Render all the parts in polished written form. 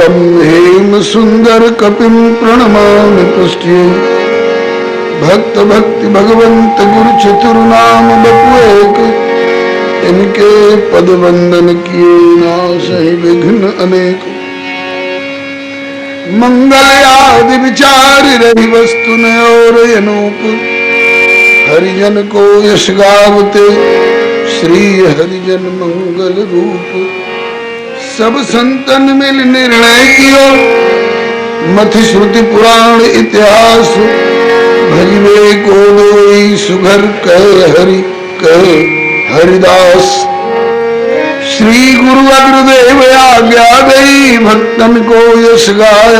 तम हेम सुंदर कपिम प्रणमामि पुष्ट्ये भक्त भक्ति भगवंत गुरु चतुर नाम बपुएक इनके पद वंदन किए नाशहि विघ्न अनेक मंगल आदि विचार रही वस्तु न और अनूप हरिजन को यश गावते श्री हरिजन मंगल रूप सब संतन मिल निर्णय कियो मथ श्रुति पुराण इतिहास भजवे को दोई सुघर कह हरिदास श्री गुरु अग्रदेव आज्ञा गई भक्तन को यश गाय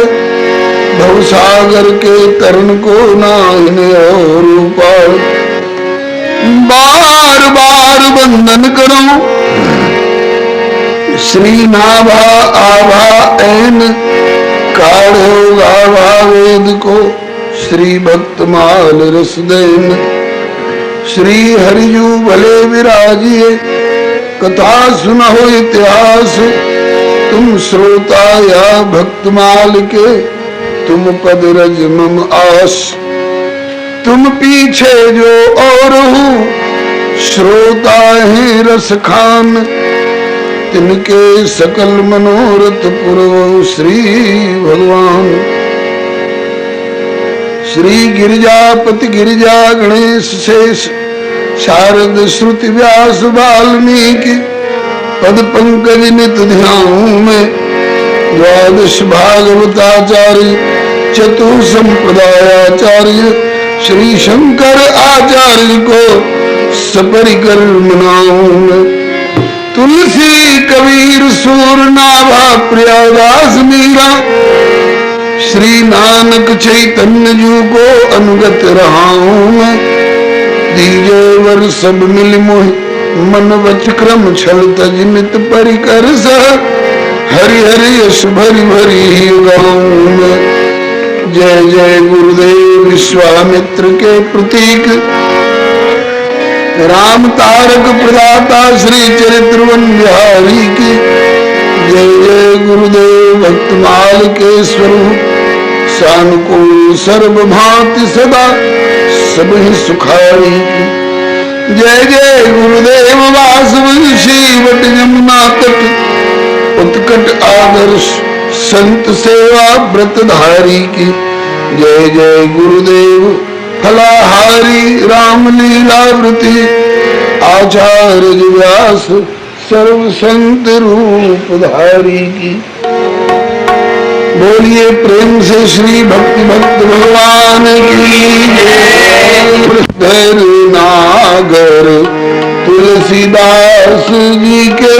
भवसागर के तरण को नाइन और उपाय बार बार वंदन करो श्री नाभा आभा ऐन काढ़ो गाभा वेद को श्री भक्तमाल रसदैन श्री हरिजू भले विराजिए कथा सुनो इतिहास तुम श्रोता या भक्तमाल के तुम पद रज मम आस तुम पीछे जो और हो श्रोता है रस खान तिनके सकल मनोरथ पूर्व श्री भगवान श्री गिरिजापति गिरिजा गणेश शेष शारद श्रुति व्यास वाल्मीकि पद पंकज नित ध्यान में द्वादश भागवताचार्य चतुर संप्रदायाचार्य श्री शंकर आचार्य को सपरिकर मनाऊं में तुलसी कबीर सूर नाभा प्रियादास मीरा श्री नानक चैतन्य जू को अनुगत रहा हूं मैं दीजे वर सब मिल मोह मन वच क्रम छल तज नित परिकर सह हरि हरि यश भरी भरी गाऊं मैं जय जय गुरुदेव विश्वामित्र के प्रतीक राम तारक प्रदाता श्री चरित्रवन बिहारी की जय जय गुरुदेव भक्तमाल के स्वरूप सानुकूल सर्वभांति सदा सब ही सुखारी की जय जय गुरुदेव वासवंशी वट यमुना तट उत्कट आदर्श संत सेवा व्रतधारी की जय जय गुरुदेव फलाहारी राम लीलावृति आचार्य व्यास सर्व संत रूपधारी की बोलिए प्रेम से श्री भक्ति भक्त भगवान की जय नागर तुलसीदास जी के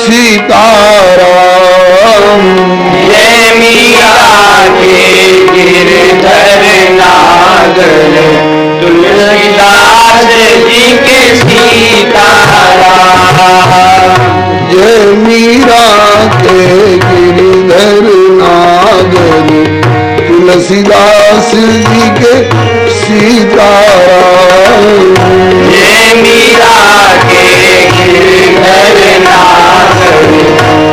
सीताराम जय मीरा के गिरधर नागर तुलसीदास जी के सीताराम जय मीरा के गिरधर नागर तुलसीदास जी के सीताराम जय मीरा के गिरधर नागर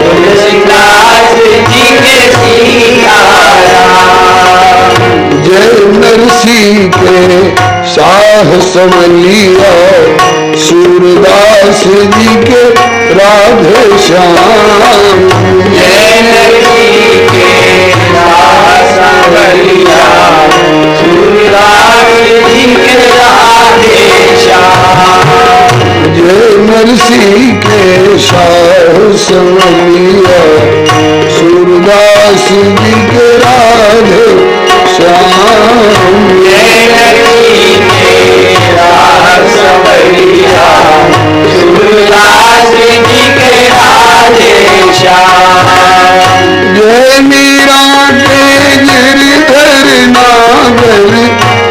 तुलसीदास जी के सीताराम जय नरसी के शाह समलिया सूरदास जी के राधे श्याम जय नरसी के शाह समलिया सूरदास जी के राधे श्याम जय नरसी के शाह समलिया सूरदास जी के राधे श्याम जय नरसी के शाह समलिया सूरदास जी के राधे श्याम जय मीरा के गिरधर नागर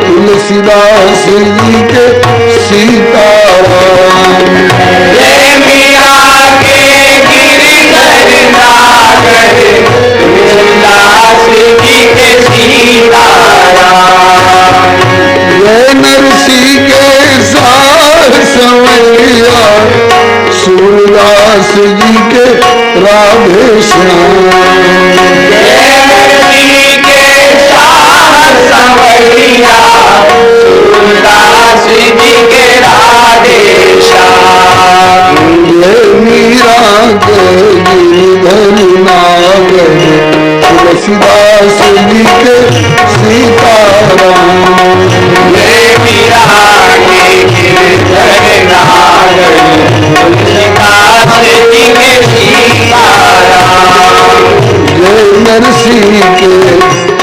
तुलसीदास जी के सीताराम जय मीरा के गिरधर नागर तुलसीदास जी के सीताराम जय नरसी के सार संवरिया सूरदास जी के राधे श्याम नरसी के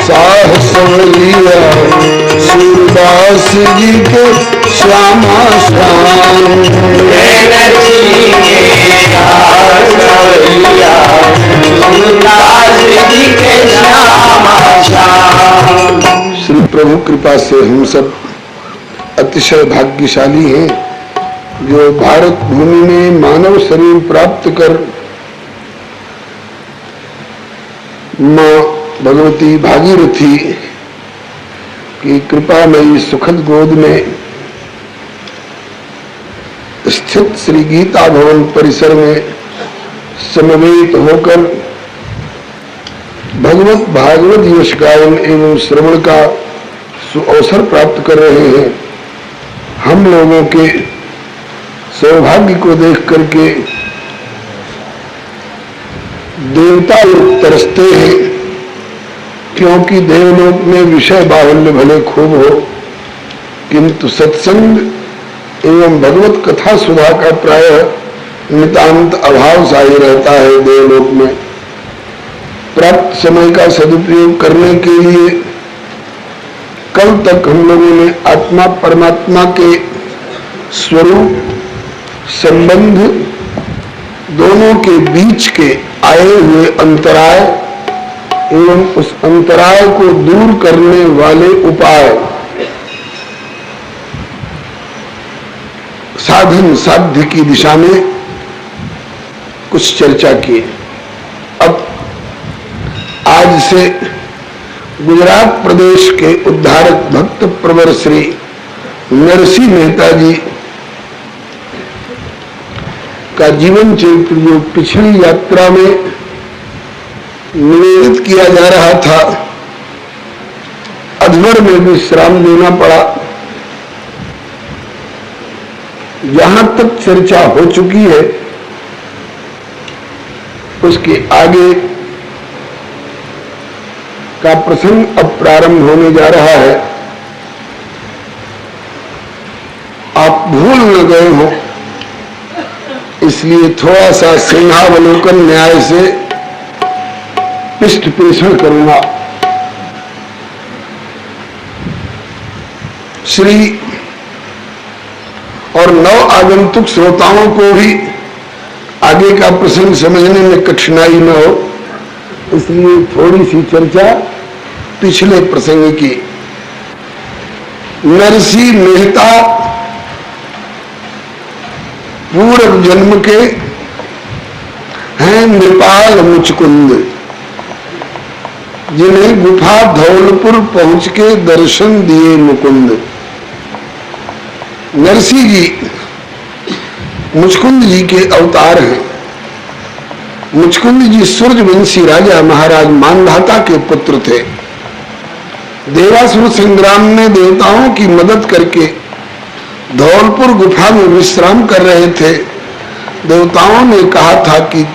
साहस लिया, सूरदास जी के श्यामा श्याम। नरसी के साहस लिया, सूरदास जी के श्यामा श्याम। श्री प्रभु कृपा से हम सब अतिशय भाग्यशाली हैं जो भारत भूमि में मानव शरीर प्राप्त कर मां भगवती भागीरथी की कृपा में सुखद गोद में स्थित श्री गीता भवन परिसर में समवेत होकर भगवत भागवत यश गायन एवं श्रवण का सुअवसर प्राप्त कर रहे हैं। हम लोगों के सौभाग्य को देख करके देवता लोग तरसते हैं, क्योंकि देवलोक में विषय बाहुल्य भले खूब हो, किंतु सत्संग एवं भगवत कथा सुधा का प्रायः नितांत अभाव सा ही रहता है। देवलोक में प्राप्त समय का सदुपयोग करने के लिए कल तक हम लोगों ने आत्मा परमात्मा के स्वरूप, संबंध, दोनों के बीच के आए हुए अंतराय एवं उस अंतराय को दूर करने वाले उपाय, साधन साध्य की दिशा में कुछ चर्चा की। अब आज से गुजरात प्रदेश के उद्धारक भक्त प्रवर श्री नरसिंह मेहता जी का जीवन चरित्र जो पिछली यात्रा में निवेदित किया जा रहा था, अधवर में विश्राम देना पड़ा। जहां तक चर्चा हो चुकी है उसके आगे का प्रसंग अब प्रारंभ होने जा रहा है। आप भूल न गए हो, इसलिए थोड़ा सा सिंहावलोकन न्याय से पृष्ठ पेषण करूंगा। श्री और नव आगंतुक श्रोताओं को भी आगे का प्रसंग समझने में कठिनाई न हो, इसलिए थोड़ी सी चर्चा पिछले प्रसंग की। नरसिंह मेहता पूर्व जन्म के हैं नृपाल मुचकुंद, जिन्हें गुफा धौलपुर पहुंच के दर्शन दिए मुकुंद। नरसिंह जी मुचकुंद जी के अवतार हैं। मुचकुंद जी सूर्यवंशी राजा महाराज मानधाता के पुत्र थे। देवासुर संग्राम में देवताओं की मदद करके धौलपुर गुफा में विश्राम कर रहे थे। देवताओं ने कहा था कि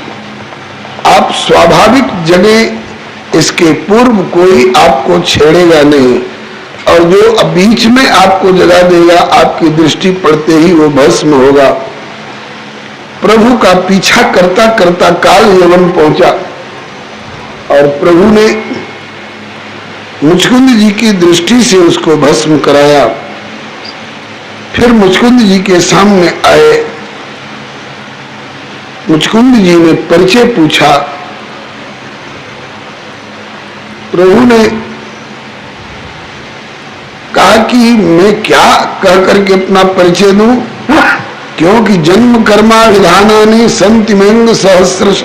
आप स्वाभाविक जगह, इसके पूर्व कोई आपको छेड़ेगा नहीं, और जो बीच में आपको जगा देगा आपकी दृष्टि पड़ते ही वो भस्म होगा। प्रभु का पीछा करता करता काल यवन पहुंचा और प्रभु ने मुचकुंद जी की दृष्टि से उसको भस्म कराया। फिर मुचकुंद जी के सामने आए। मुचकुंद जी ने परिचय पूछा। प्रभु ने कहा कि मैं क्या कह करके अपना परिचय दूं, क्योंकि जन्म कर्मा विधानानि सन्ति मेंग सहस्रश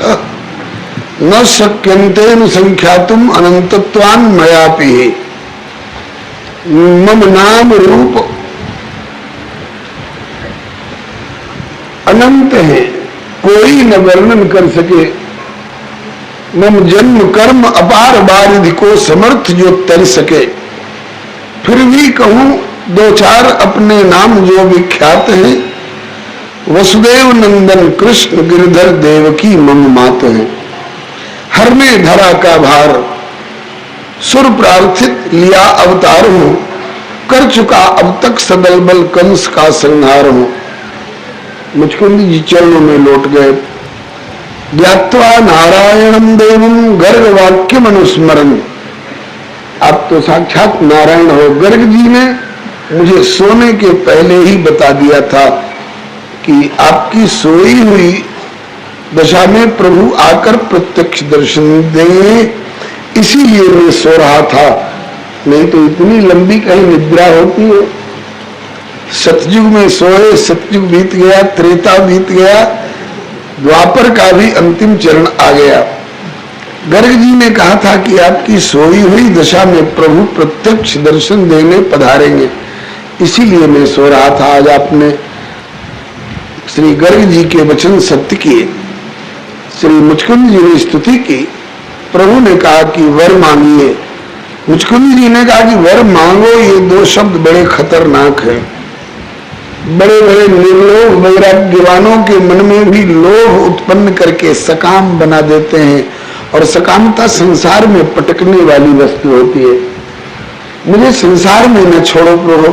न शक्यन्ते संख्यातुम अनंतत्वान् मयापि। मम नाम रूप अनंत है, कोई न वर्णन कर सके। मम जन्म कर्म अपार बारिधि को समर्थ जो तर सके। फिर भी कहूं दो चार अपने नाम जो विख्यात हैं। वसुदेव नंदन कृष्ण गिरधर देवकी मम मात है। हर में धरा का भार, सुर प्रार्थित लिया अवतार हूं। कर चुका अब तक सदल बल कंस का संहार हूं। मुचकुंद जी चरणों में लौट गए। ज्ञात्वा नारायणम देवम गर्ग वाक्य मनुस्मरण। आप तो साक्षात नारायण हो। गर्ग जी ने मुझे सोने के पहले ही बता दिया था कि आपकी सोई हुई दशा में प्रभु आकर प्रत्यक्ष दर्शन देंगे, इसीलिए मैं सो रहा था। नहीं तो इतनी लंबी कहीं निद्रा होती है। सतयुग में सोए, सतयुग बीत गया, त्रेता बीत गया, द्वापर का भी अंतिम चरण आ गया। गर्ग जी ने कहा था कि आपकी सोई हुई दशा में प्रभु प्रत्यक्ष दर्शन देने पधारेंगे, इसीलिए मैं सो रहा था। आज आपने श्री गर्ग जी के वचन सत्य किए। श्री मुचकुंद जी ने स्तुति की। प्रभु ने कहा कि वर मांगिए। मुचकुंद जी ने कहा कि वर मांगो। ये दो शब्द बड़े खतरनाक हैं। बड़े बड़े निर्लोभ वैराग्यवानों के मन में भी लोभ उत्पन्न करके सकाम बना देते हैं, और सकामता संसार में पटकने वाली वस्तु होती है। मुझे संसार में न छोड़ो प्रभु,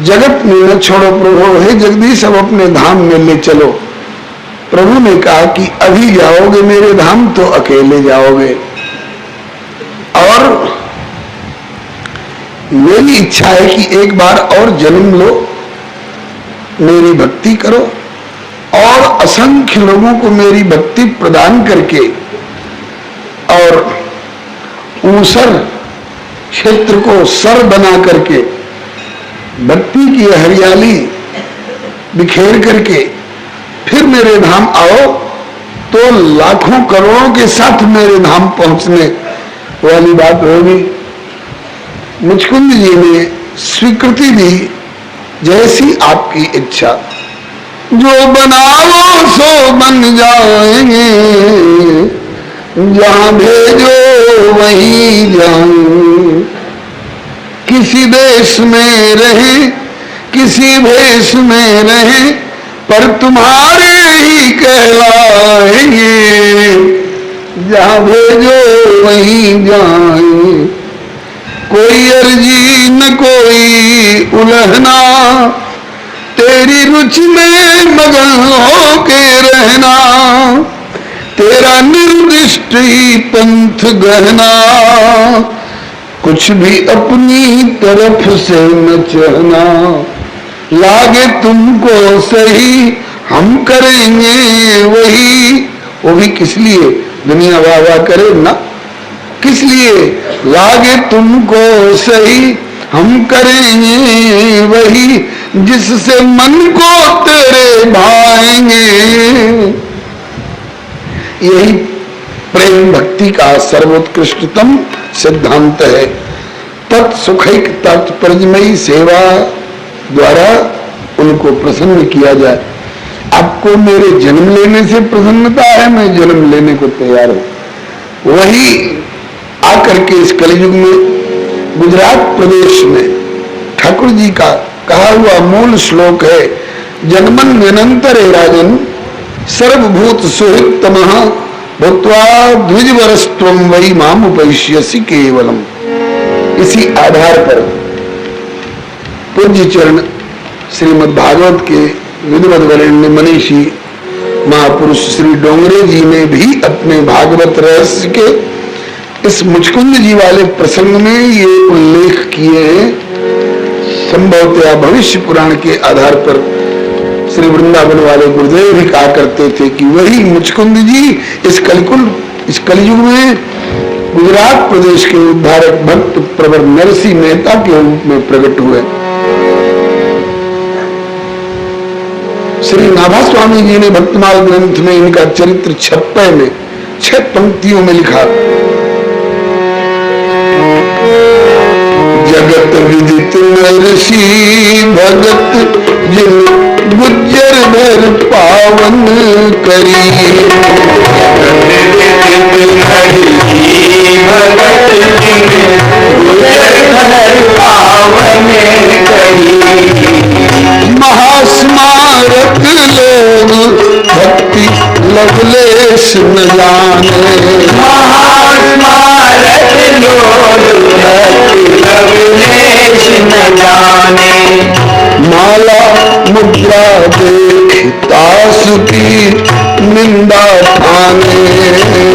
जगत में न छोड़ो प्रभु, हे जगदीश अब अपने धाम में ले चलो। प्रभु ने कहा कि अभी जाओगे मेरे धाम तो अकेले जाओगे, और मेरी इच्छा है कि एक बार और जन्म लो, मेरी भक्ति करो, और असंख्य लोगों को मेरी भक्ति प्रदान करके और ऊसर क्षेत्र को सर बना करके भक्ति की हरियाली बिखेर करके फिर मेरे धाम आओ, तो लाखों करोड़ों के साथ मेरे धाम पहुंचने वाली बात होगी। मुचकुंद जी ने स्वीकृति दी, जैसी आपकी इच्छा। जो बनाओ सो बन जाएंगे, जहां भेजो वहीं जाएंगे। किसी देश में रहे, किसी भेष में रहे, पर तुम्हारे ही कहलाएंगे। जहां भेजो वहीं जाएंगे। कोई अर्जी न कोई उलहना, तेरी रुचि में मगन होके रहना। तेरा निर्दिष्ट ही पंथ गहना, कुछ भी अपनी तरफ से न चाहना। लागे तुमको सही हम करेंगे वही। वो भी किस लिए? दुनिया वाह वाह करे ना, किस लिए? लागे तुमको सही हम करेंगे वही, जिससे मन को तेरे भाएंगे। यही प्रेम भक्ति का सर्वोत्कृष्टतम सिद्धांत है। तत्सुखैक तात्पर्यमयी सेवा द्वारा उनको प्रसन्न किया जाए। आपको मेरे जन्म लेने से प्रसन्नता है, मैं जन्म लेने को तैयार हूं। वही आकर के इस कलयुग में गुजरात प्रदेश में ठाकुर जी का कहा हुआ मूल श्लोक है, जन्मन निरंतर राजन सर्वभूत सुहृत तमः भूत्वा द्विजवरस्त्वं वै माम उपैष्यसि केवलम। इसी आधार पर पूज्य चरण श्रीमद् भागवत के विद्वद वरेण्य मनीषी महापुरुष श्री डोंगरे जी ने भी अपने भागवत रहस्य के इस मुचकुंद जी वाले प्रसंग में ये उल्लेख किए हैं। संभवतया भविष्य पुराण के आधार पर श्री वृंदावन वाले गुरुदेव भी कहा करते थे कि वही मुचकुंद जी इस कलयुग में गुजरात प्रदेश के उद्धारक भक्त प्रवर नरसिंह मेहता के रूप में प्रकट हुए। श्री नाभा स्वामी जी ने भक्तमाल ग्रंथ में इनका चरित्र 56 में 6 पंक्तियों में लिखा, जगत विदित नरसी भगत जिन गुज्जर भर पावन करी। महास्मारक लोग भक्ति लवलेश न जाने। महास्मारक लोग भक्ति लवलेश न जाने। माला मुद्रा देख तास की निंदा ठाने,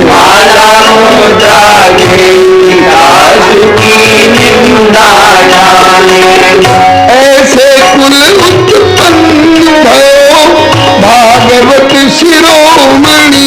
माला मुद्रा घेरी दास की निंदा ठाने। ऐसे कुल उत्पन्न भयो भागवत शिरोमणि।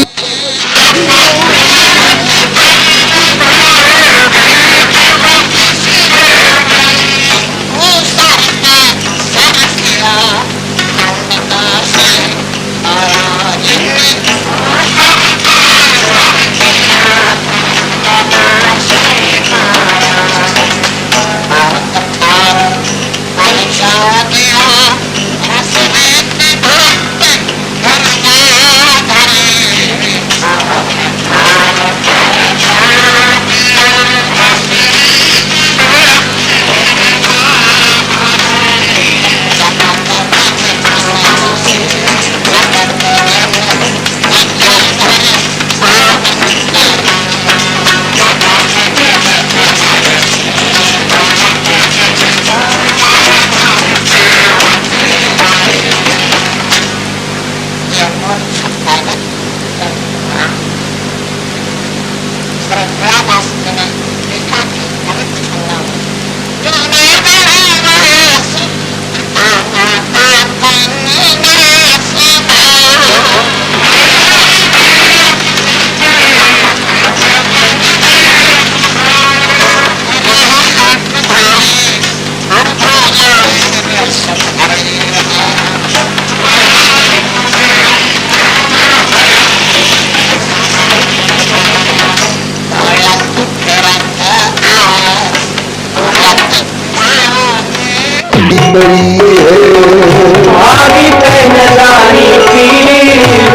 भाभी पहनदारी की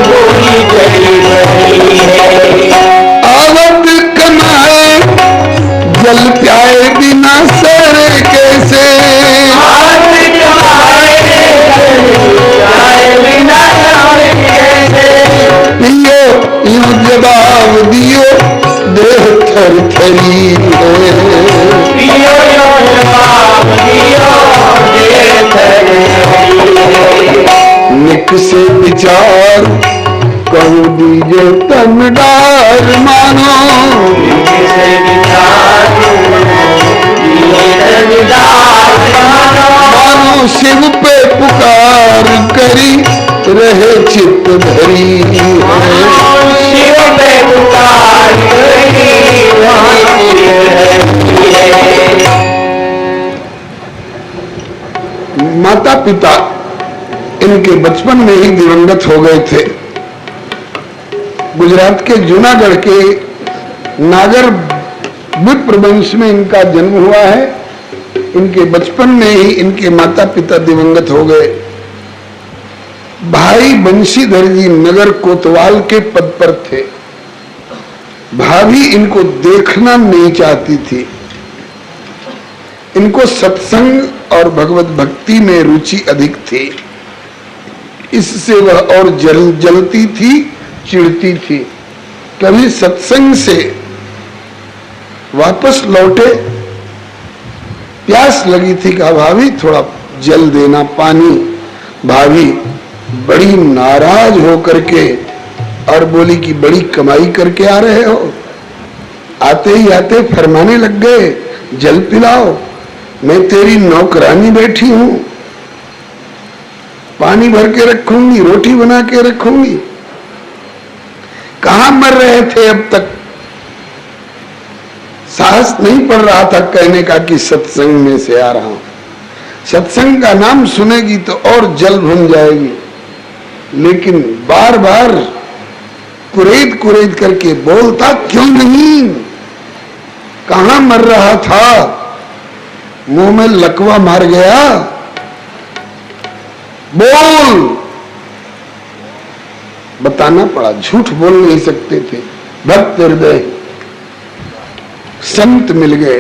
बोली बड़ी बड़ी है। आवत कमाए जल प्याए बिना सरे कैसे, आवत कमाए जल प्याए बिना सरे कैसे। पियो यूं जवाब दियो देह थर थरी है, पियो यूं जवाब दियो देह थर थरी है। निक से विचार कहूँ दीजे तन डार मानो, से विचार मानो शिव पे पुकार करी रहे चित्त धरी है। शिव पे पुकार माता पिता इनके बचपन में ही दिवंगत हो गए थे। गुजरात के जूनागढ़ के नागर विप्र वंश में इनका जन्म हुआ है। इनके बचपन में ही इनके माता पिता दिवंगत हो गए। भाई बंशीधर जी नगर कोतवाल के पद पर थे। भाभी इनको देखना नहीं चाहती थी। इनको सत्संग और भगवत भक्ति में रुचि अधिक थी, इससे वह और जलती थी, चिढ़ती थी। कभी सत्संग से वापस लौटे, प्यास लगी थी, कहा भाभी थोड़ा जल देना, पानी। भाभी बड़ी नाराज हो करके और बोली कि बड़ी कमाई करके आ रहे हो, आते ही आते फरमाने लग गए जल पिलाओ। मैं तेरी नौकरानी बैठी हूं, पानी भर के रखूंगी, रोटी बना के रखूंगी। कहां मर रहे थे अब तक? साहस नहीं पड़ रहा था कहने का कि सत्संग में से आ रहा हूं। सत्संग का नाम सुनेगी तो और जल भुन जाएगी, लेकिन बार बार कुरेद कुरेद करके बोलता क्यों नहीं? कहां मर रहा था? मुंह में लकवा मार गया, बोल। बताना पड़ा, झूठ बोल नहीं सकते थे। भक्त हृदय संत मिल गए,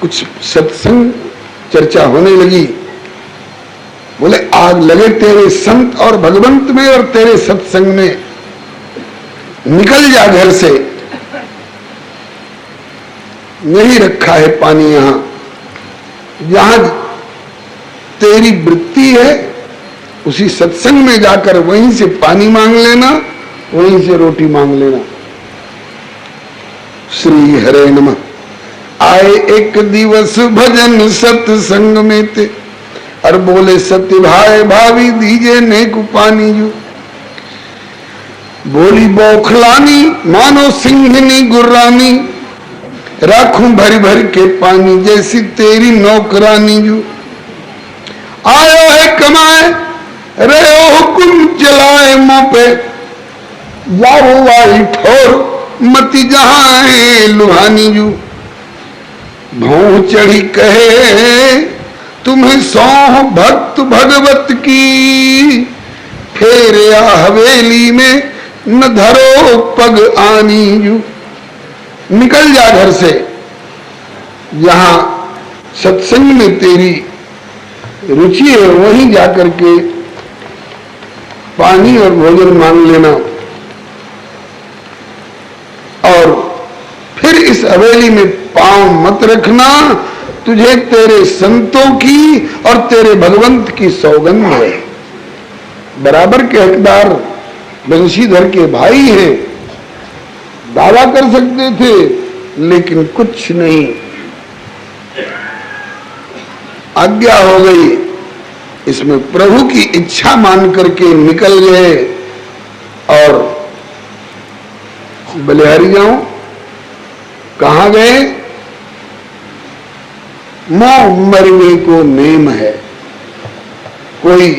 कुछ सत्संग चर्चा होने लगी। बोले आग लगे तेरे संत और भगवंत में और तेरे सत्संग में, निकल जा घर से, नहीं रखा है पानी यहां। जहां तेरी वृत्ति है उसी सत्संग में जाकर वहीं से पानी मांग लेना, वहीं से रोटी मांग लेना। श्री हरे नमः। आए एक दिवस भजन सत्संग में ते, और बोले सत्य भाई भावी दीजे नेक पानी जू। बोली बौखलानी मानो सिंहनी गुर्रानी, राखूं भर भर के पानी जैसी तेरी नौकरानी जू। आयो है कमाए रहे हुकुम चलाए मुंह पे, जाओ वाली ठोर मती जहां है लुहानी जू। भौं चढ़ी कहे तुम्हें सौं भक्त भगवत की, फेर या हवेली में न धरो पग आनी जू। निकल जा घर से, जहां सत्संग में तेरी रुचि है वहीं जाकर के पानी और भोजन मांग लेना, और फिर इस हवेली में पांव मत रखना। तुझे तेरे संतों की और तेरे भगवंत की सौगंध है। बराबर के हकदार बंशीधर के भाई हैं, दावा कर सकते थे लेकिन कुछ नहीं, आज्ञा हो गई। इसमें प्रभु की इच्छा मान करके निकल गए। और बलिहारी जाऊं, कहां गए? मोह मरने को नेम है। कोई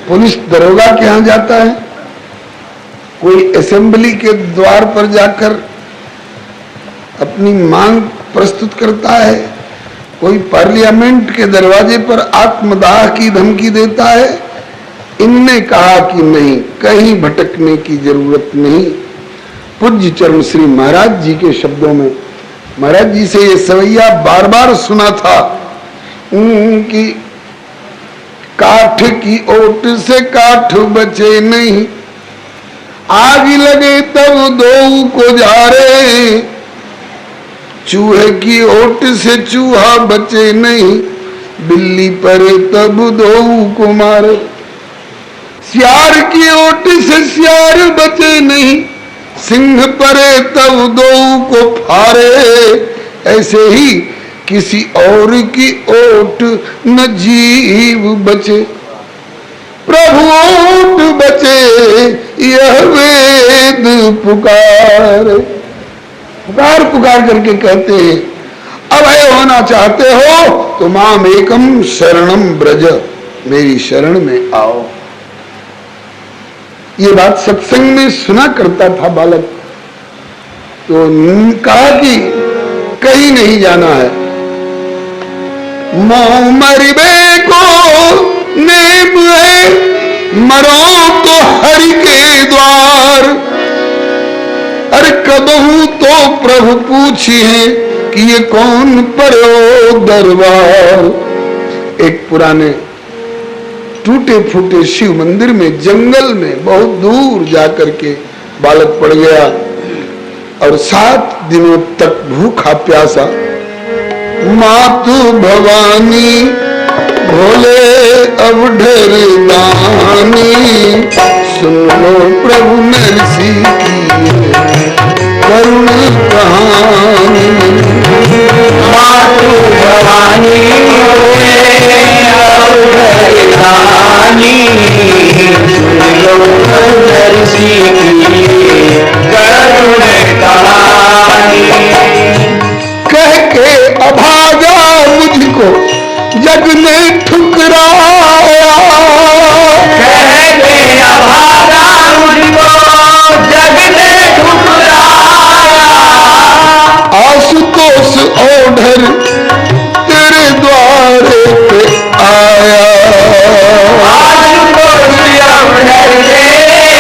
पुलिस दरोगा के यहां जाता है, कोई असेंबली के द्वार पर जाकर अपनी मांग प्रस्तुत करता है, कोई पार्लियामेंट के दरवाजे पर आत्मदाह की धमकी देता है। इनने कहा कि नहीं, कहीं भटकने की जरूरत नहीं। पूज्य चरण श्री महाराज जी के शब्दों में, महाराज जी से ये सवैया बार बार सुना था कि काठ की ओट से काठ बचे नहीं, आग लगे तब दो को जारे, चूहे की ओट से चूहा बचे नहीं, बिल्ली परे तब दो को मारे, सियार की ओट से सियार बचे नहीं, सिंह परे तब दो को फारे। ऐसे ही किसी और की ओट न जीव बचे, प्रभु ओट बचे यह वेद पुकार। पुकार पुकार करके कहते हैं, अभय होना चाहते हो तो माम एकम शरणम ब्रज, मेरी शरण में आओ। ये बात सत्संग में सुना करता था बालक, तो कहा कि कहीं नहीं जाना है, मोह मरबे को नेम है, मरो तो हरि के द्वार। अरे कबहू तो प्रभु पूछिए कि ये कौन परो दरबार। एक पुराने टूटे फूटे शिव मंदिर में जंगल में बहुत दूर जाकर के बालक पड़ गया, और 7 दिनों तक भूखा प्यासा। मातु भवानी भोले अब ढेर दानी, सुन लो प्रभु नरसी की करुण कहानी। मातु भवानी भोले अब ढेर दानी, सुन लो प्रभु नरसी की करुण कहानी। कह के अभागा मुझको जग ने ठुकराया, कह के अभागा मुझको जग ने ठुकराया। आशुतोष ओढ़र तेरे द्वारे पे आया, आशुतोष ओढ़र तेरे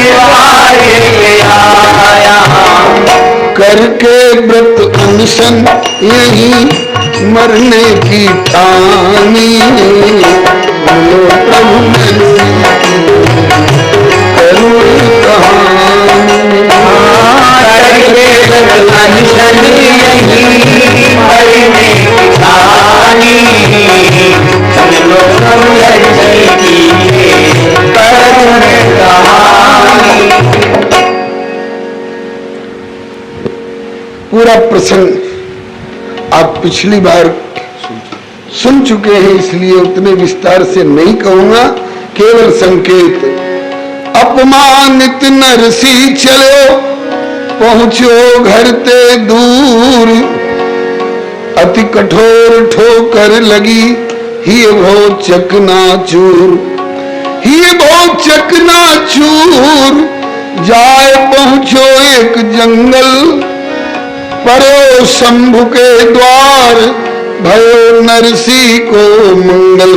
द्वारे पे आया। करके व्रत अनशन यही मरने की ठानी, बोलो प्रभु नरसी करुण कहानी। करके व्रत अनशन यही मरने की ठानी, बोलो प्रभु नरसी की करुण कहानी। पूरा प्रसंग आप पिछली बार सुन चुके हैं, इसलिए उतने विस्तार से नहीं कहूंगा, केवल संकेत। अपमानित नरसी चलो पहुंचो घर ते दूर, अति कठोर ठोकर लगी ही भो चकनाचूर, ही भो चकनाचूर। जाए पहुंचो एक जंगल परो शंभु के द्वार, भयो नरसी को मंगल।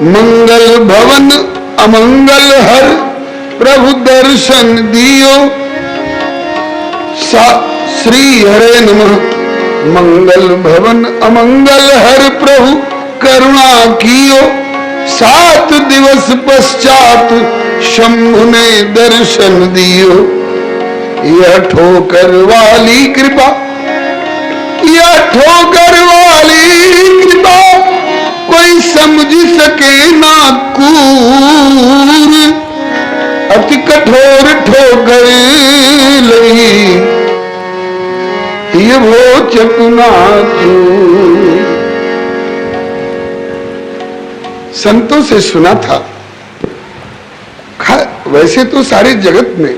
मंगल भवन अमंगल हर प्रभु दर्शन दियो, श्री हरे नमः। मंगल भवन अमंगल हर प्रभु करुणा कियो, 7 दिवस पश्चात शंभु ने दर्शन दियो। यह ठोकर वाली कृपा, यह ठोकर वाली कृपा कोई समझ सके ना कूर, अति कठोर ठोकर लगी ये वो चकनाचूर। संतों से सुना था, वैसे तो सारे जगत में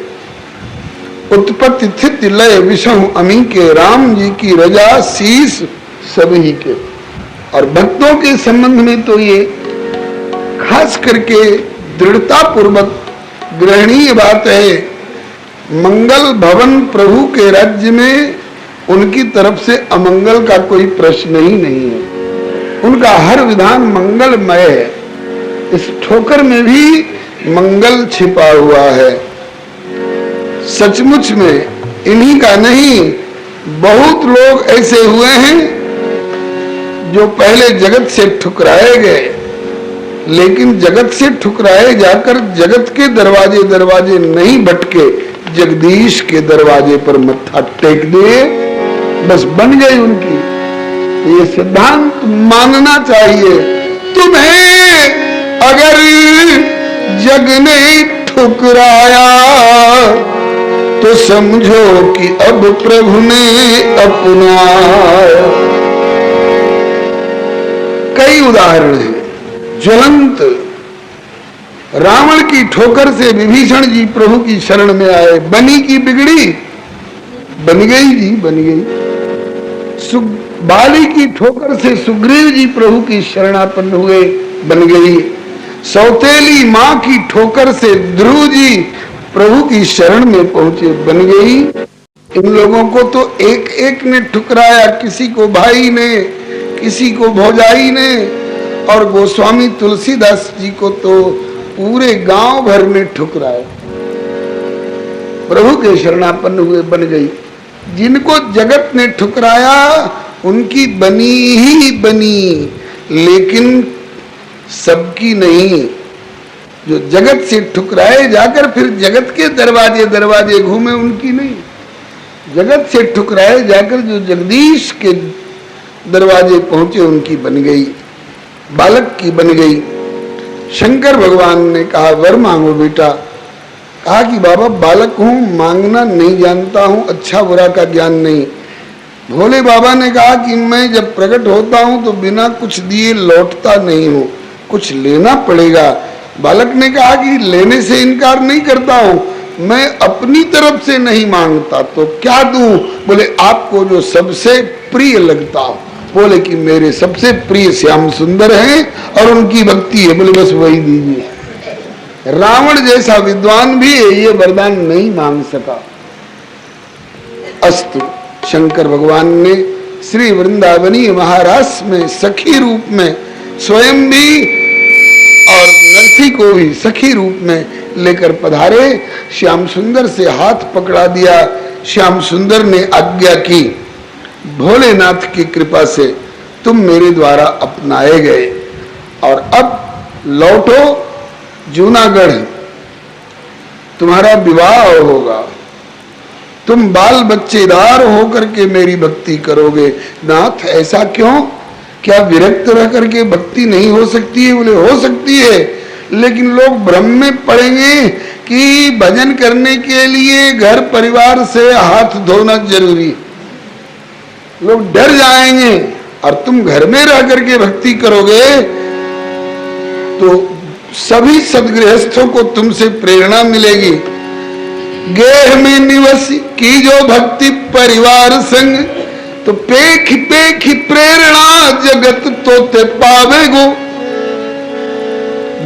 उत्पत्ति स्थिति लय विषम अमी के राम जी की रजा शीस सभी के, और भक्तों के संबंध में तो ये खास करके दृढ़ता पूर्वक ग्रहणीय बात है। मंगल भवन प्रभु के राज्य में उनकी तरफ से अमंगल का कोई प्रश्न ही नहीं है, उनका हर विधान मंगलमय है। इस ठोकर में भी मंगल छिपा हुआ है। सचमुच में इन्हीं का नहीं, बहुत लोग ऐसे हुए हैं जो पहले जगत से ठुकराए गए, लेकिन जगत से ठुकराए जाकर जगत के दरवाजे दरवाजे नहीं भटके, जगदीश के दरवाजे पर मत्था टेक दिए, बस बन गई उनकी। ये सिद्धांत मानना चाहिए। तुम्हें अगर जग ने ठुकराया तो समझो कि अब प्रभु ने अपनाया। कई उदाहरण हैं ज्वलंत। रावण की ठोकर से विभीषण जी प्रभु की शरण में आए, बनी की बिगड़ी, बन गई जी, बन गई। बाली की ठोकर से सुग्रीव जी प्रभु की शरणापन्न हुए, बन गई। सौतेली मां की ठोकर से ध्रुव जी प्रभु की शरण में पहुंचे, बन गई। इन लोगों को तो एक एक ने ठुकराया, किसी को भाई ने, किसी को भौजाई ने, और गोस्वामी तुलसीदास जी को तो पूरे गांव भर ने ठुकराया। प्रभु के शरणापन्न हुए, बन गई। जिनको जगत ने ठुकराया उनकी बनी ही बनी, लेकिन सबकी नहीं। जो जगत से ठुकराए जाकर फिर जगत के दरवाजे दरवाजे घूमे, उनकी नहीं। जगत से ठुकराए जाकर जो जगदीश के दरवाजे पहुंचे, उनकी बन गई। बालक की बन गई। शंकर भगवान ने कहा वर मांगो बेटा। कहा कि बाबा बालक हूं, मांगना नहीं जानता हूं, अच्छा बुरा का ज्ञान नहीं। भोले बाबा ने कहा कि मैं जब प्रकट होता हूं तो बिना कुछ दिए लौटता नहीं हूं, कुछ लेना पड़ेगा। बालक ने कहा कि लेने से इनकार नहीं करता हूं, मैं अपनी तरफ से नहीं मांगता, तो क्या दूं? बोले आपको जो सबसे प्रिय लगता हो। बोले कि मेरे सबसे प्रिय श्याम सुंदर हैं और उनकी भक्ति है, बोले बस वही दीजिए। रावण जैसा विद्वान भी ये वरदान नहीं मांग सका। अस्तु, शंकर भगवान ने श्री वृंदावनी महाराज में सखी रूप में स्वयं भी और नरसी को भी सखी रूप में लेकर पधारे। श्याम सुंदर से हाथ पकड़ा दिया। श्याम सुंदर ने आज्ञा की, भोलेनाथ की कृपा से तुम मेरे द्वारा अपनाए गए और अब लौटो जूनागढ़, तुम्हारा विवाह होगा, तुम बाल बच्चेदार होकर के मेरी भक्ति करोगे। नाथ ऐसा क्यों? क्या विरक्त रह करके भक्ति नहीं हो सकती है? बोले हो सकती है, लेकिन लोग भ्रम में पड़ेंगे कि भजन करने के लिए घर परिवार से हाथ धोना जरूरी है। लोग डर जाएंगे, और तुम घर में रह करके भक्ति करोगे तो सभी सदगृहस्थों को तुमसे प्रेरणा मिलेगी। गेह में निवस की जो भक्ति परिवार संग, तो पेख पेख प्रेरणा जगत तो ते पावेगो।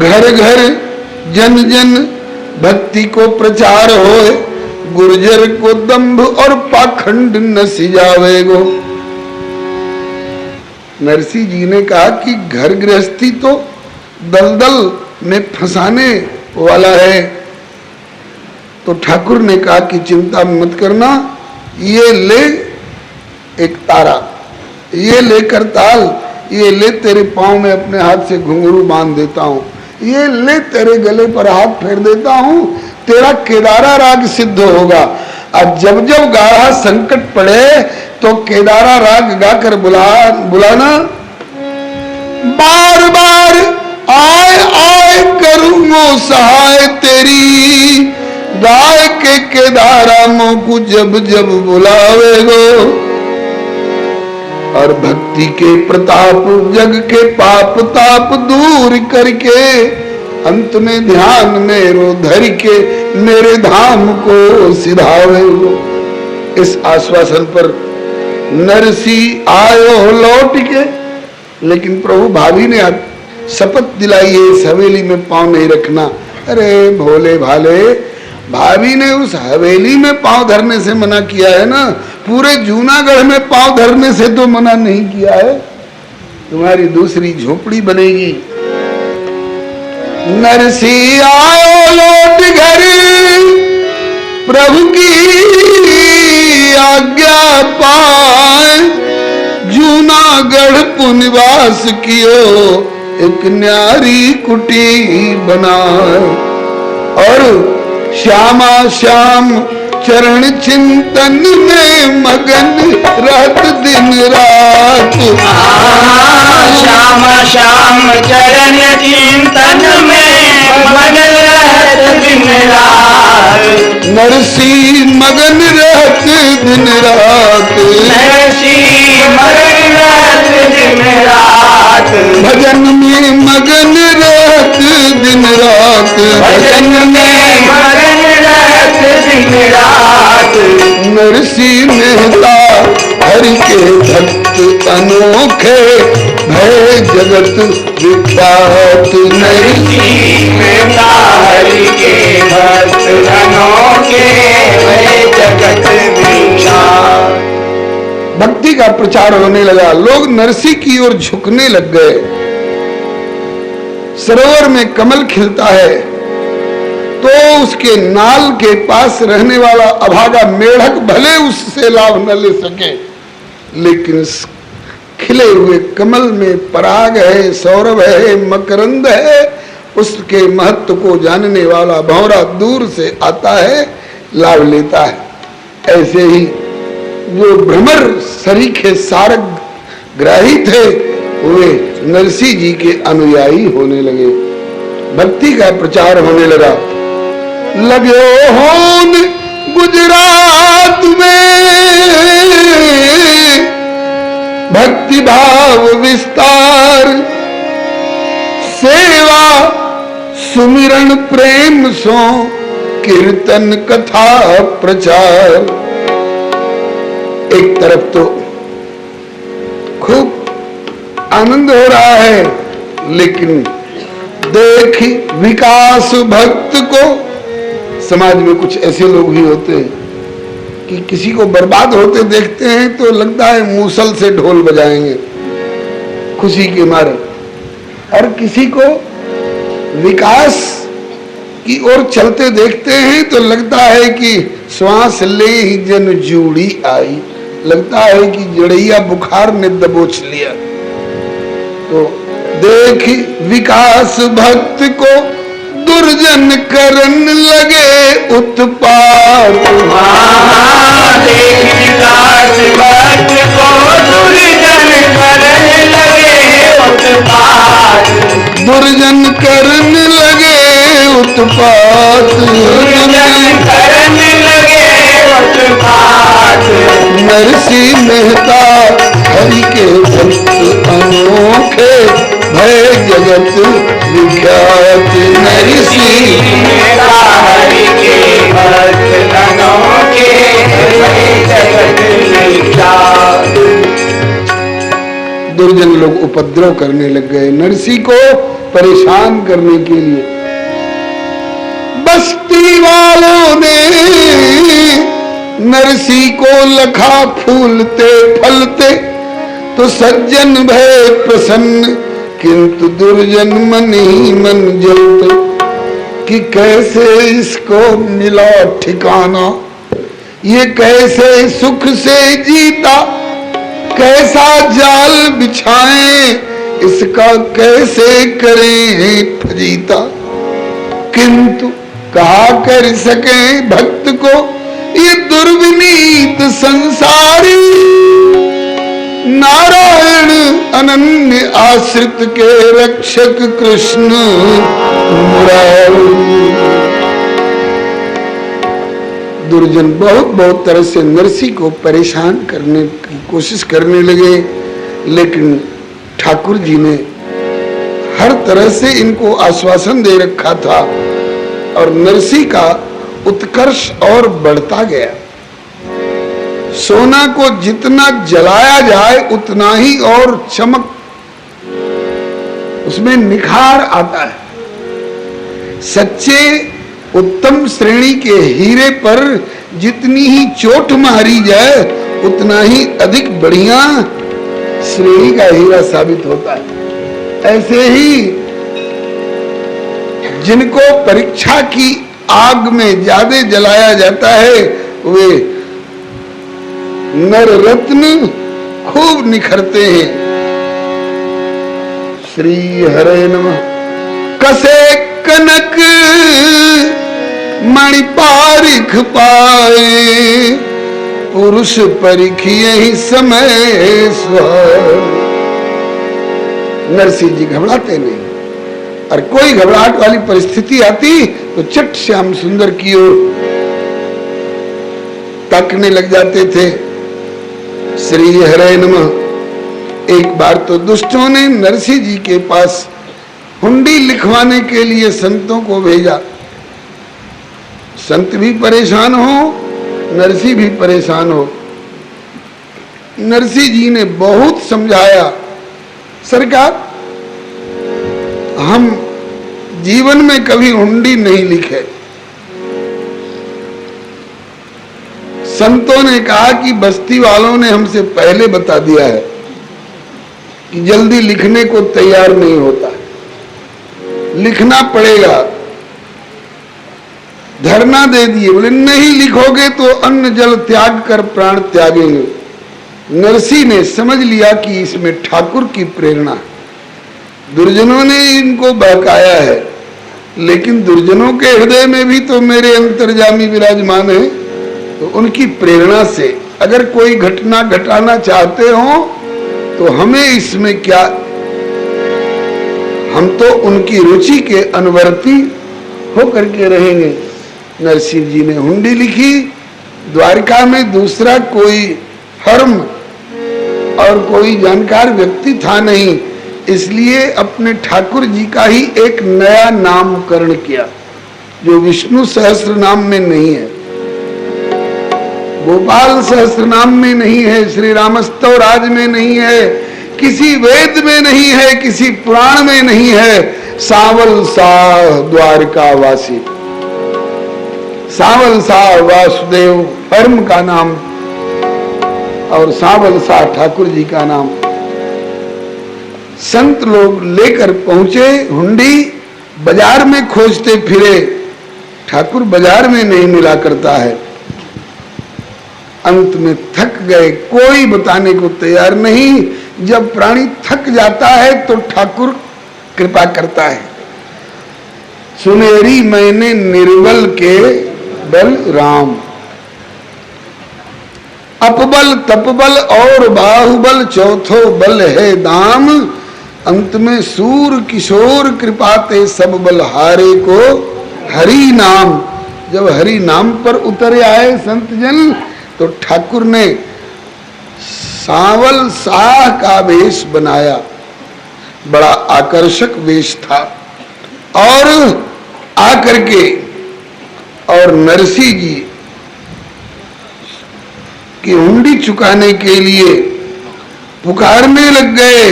घर घर जन जन भक्ति को प्रचार होए, गुर्जर को दंभ और पाखंड न सिजावेगो। नरसिंह जी ने कहा कि घर गृहस्थी तो दलदल में फंसाने वाला है। तो ठाकुर ने कहा कि चिंता मत करना, ये ले एक तारा, ये लेकर ताल, ये ले तेरे पांव में अपने हाथ से घुंघरू बांध देता हूं, ये ले तेरे गले पर हाथ फेर देता हूं, तेरा केदारा राग सिद्ध होगा। अब जब जब गाढ़ा संकट पड़े तो केदारा राग गाकर बुलाना। बार बार आए आए करूंगो सहाय तेरी, गाय के केदारा मोकू जब जब बुलावेगो। और भक्ति के प्रताप जग के पाप ताप दूर करके, अंत में ध्यान मेरो धर के मेरे धाम को सिधावेगो। इस आश्वासन पर नरसिंह आयो लौट के, लेकिन प्रभु भाभी ने शपथ दिलाई है इस हवेली में पांव नहीं रखना। अरे भोले भाले, भाभी ने उस हवेली में पांव धरने से मना किया है ना, पूरे जूनागढ़ में पांव धरने से तो मना नहीं किया है। तुम्हारी दूसरी झोपड़ी बनेगी। नरसिंह आयो लौट घर, प्रभु की आज्ञा पाए, जूनागढ़ पुनिवास कियो एक न्यारी कुटी बनाए। और श्यामा श्याम चरण चिंतन में मगन रात दिन रात। श्याम श्याम चरण चिंतन में मगन रहत दिन रात। नरसिंह मगन रहत दिन रात, नरसिंह मगन रहत दिन रात। भजन में मगन रहत दिन रात, भजन में मगन रहत दिन रात। नरसिंह मेहता हरि के भक्त अनोखे, भय जगत विख्यात। नरसिंह मेहता हरि के भक्त अनोखे, भय जगत विख्यात। भक्ति का प्रचार होने लगा, लोग नरसिंह की ओर झुकने लग गए। सरोवर में कमल खिलता है तो उसके नाल के पास रहने वाला अभागा मेढक भले उससे लाभ न ले सके, लेकिन खिले हुए कमल में पराग है, सौरभ है, मकरंद है, उसके महत्व को जानने वाला भंवरा दूर से आता है, लाभ लेता है। ऐसे ही जो भ्रमर सरीखे सारग ग्राही थे, वे नरसिंह जी के अनुयायी होने लगे। भक्ति का प्रचार होने लगा। लग्यो होन गुजरात में भक्ति भाव विस्तार, सेवा सुमिरन प्रेम सो कीर्तन कथा प्रचार। एक तरफ तो खूब आनंद हो रहा है, लेकिन देख विकास भक्त को, समाज में कुछ ऐसे लोग भी होते हैं कि किसी को बर्बाद होते देखते हैं तो लगता है मूसल से ढोल बजाएंगे खुशी के मारे, और किसी को विकास की ओर चलते देखते हैं तो लगता है कि श्वास ले ही जन जूड़ी आई, लगता है कि जड़ैया बुखार ने दबोच लिया। तो देख विकास भक्त को दुर्जन करन लगे उत्पात। देख विकास भक्त को दुर्जन करन लगे उत्पात। दुर्जन करन लगे उत्पात। हरि के भक्त अनोखे भय जगत विख्यात नरसिंह मेरा हरि के भक्त अनोखे भय जगत विख्यात। दुर्जन लोग उपद्रव करने लग गए नरसिंह को परेशान करने के लिए। बस्ती वालों ने नरसिंह को लखा फूलते फलते तो सज्जन भय प्रसन्न, किंतु दुर्जन मन ही मन जलते कि कैसे इसको मिला ठिकाना, ये कैसे सुख से जीता, कैसा जाल बिछाएं, इसका कैसे करें फजीता। किंतु कहा कर सके भक्त को ये दुर्विनीत संसारी, नारायण अनन्य आश्रित के रक्षक कृष्ण मुरारी। दुर्जन बहुत तरह से नरसिंह को परेशान करने की कोशिश करने लगे, लेकिन ठाकुर जी ने हर तरह से इनको आश्वासन दे रखा था और नरसिंह का उत्कर्ष और बढ़ता गया। सोना को जितना जलाया जाए उतना ही और चमक उसमें निखार आता है। सच्चे उत्तम श्रेणी के हीरे पर जितनी ही चोट मारी जाए उतना ही अधिक बढ़िया श्रेणी का हीरा साबित होता है। ऐसे ही जिनको परीक्षा की आग में ज्यादा जलाया जाता है वे नर रत्न खूब निखरते हैं। श्री हरे नमः। कसे कनक मणि पारिख पाए, पुरुष परिखिए ही समय स्वर। नरसिंह जी घबराते नहीं, और कोई घबराहट वाली परिस्थिति आती तो चट श्याम सुंदर की ओर ताकने लग जाते थे। श्री हरे नमः। एक बार तो दुष्टों ने नरसिंह जी के पास हुंडी लिखवाने के लिए संतों को भेजा। संत भी परेशान हो, नरसिंह भी परेशान हो। नरसिंह जी ने बहुत समझाया, सरकार हम जीवन में कभी हुंडी नहीं लिखे। संतों ने कहा कि बस्ती वालों ने हमसे पहले बता दिया है कि जल्दी लिखने को तैयार नहीं होता, लिखना पड़ेगा। धरना दे दिए, बोले नहीं लिखोगे तो अन्न जल त्याग कर प्राण त्यागेंगे। नरसिंह ने समझ लिया कि इसमें ठाकुर की प्रेरणा है। दुर्जनों ने इनको बहकाया है, लेकिन दुर्जनों के हृदय में भी तो मेरे अंतर्जामी विराजमान है। तो उनकी प्रेरणा से अगर कोई घटना घटाना चाहते हो तो हमें इसमें क्या, हम तो उनकी रुचि के अनुवर्ती होकर के रहेंगे। नरसिंह जी ने हुंडी लिखी। द्वारिका में दूसरा कोई हर्म और कोई जानकार व्यक्ति था नहीं, इसलिए अपने ठाकुर जी का ही एक नया नामकरण किया जो विष्णु सहस्त्र नाम में नहीं है, गोपाल सहस्त्र नाम में नहीं है, श्री रामस्तव राज में नहीं है, किसी वेद में नहीं है, किसी पुराण में नहीं है। सावल साह द्वारका वासी, सावल साह वासुदेव हर्म का नाम और सावल साह ठाकुर जी का नाम। संत लोग लेकर पहुंचे हुंडी, बाजार में खोजते फिरे, ठाकुर बाजार में नहीं मिला करता है। अंत में थक गए, कोई बताने को तैयार नहीं। जब प्राणी थक जाता है तो ठाकुर कृपा करता है। सुनेरी मैंने निर्बल के बल राम, अपबल तपबल और बाहुबल चौथो बल है दाम। अंत में सूर किशोर कृपाते सब बल हारे को हरि नाम। जब हरि नाम पर उतरे आए संत जन तो ठाकुर ने सांवल शाह का वेश बनाया, बड़ा आकर्षक वेश था। और आकर के और नरसिंह जी की हुंडी चुकाने के लिए पुकारने लग गए,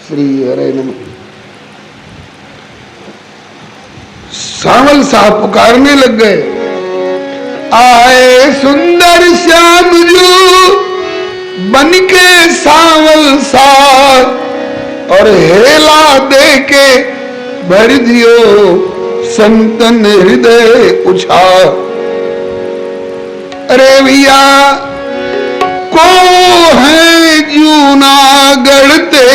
श्री हरे नमः। सांवल साहब पुकारने लग गए, आए सुंदर श्याम जू बन के सांवल साहब, और हेला दे के भर दियो संतन हृदय उछाल। अरे भैया को है जूनागढ़ ते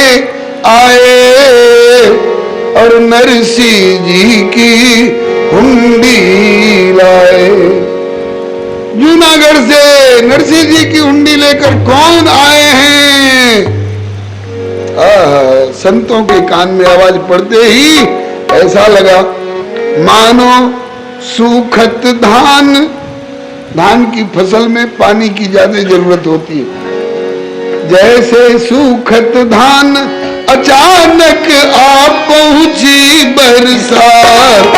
आए, और नरसिंह जी की हुंडी लाए। जूनागढ़ से नरसिंह जी की हुंडी लेकर कौन आए हैं? संतों के कान में आवाज पड़ते ही ऐसा लगा मानो सूखत धान, धान की फसल में पानी की ज्यादा जरूरत होती है, जैसे सूखत धान अचानक आप पहुंची बरसात।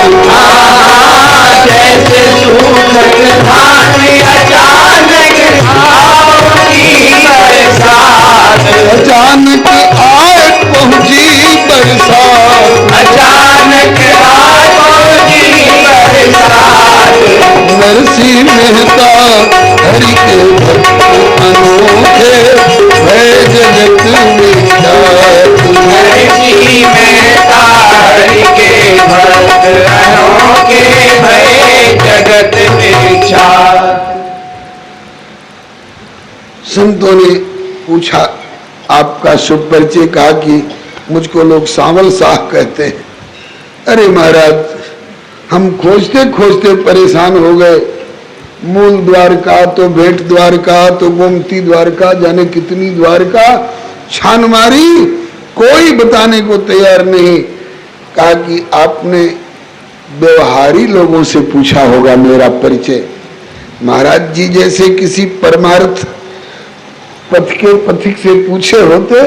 जैसे सूखत धान अचानक पहुंची बरसात, अचानक आए पहुंची बरसात, अचानक पहुंची बरसात। नरसिंह मेहता हरि के भक्त अनोखे, भय जगत विख्यात। नरसिंह मेहता हरि के भक्त अनोखे, भय जगत विख्यात। संतों ने पूछा आपका शुभ परिचय, कहा कि मुझको लोग सांवल शाह कहते हैं। अरे महाराज हम खोजते खोजते परेशान हो गए, मूल द्वारका तो भेंट द्वारका तो गोमती द्वारका, जाने कितनी द्वारका छान मारी, कोई बताने को तैयार नहीं। कहा कि आपने व्यवहारी लोगों से पूछा होगा मेरा परिचय। महाराज जी जैसे किसी परमार्थ पथ के पथिक से पूछे होते,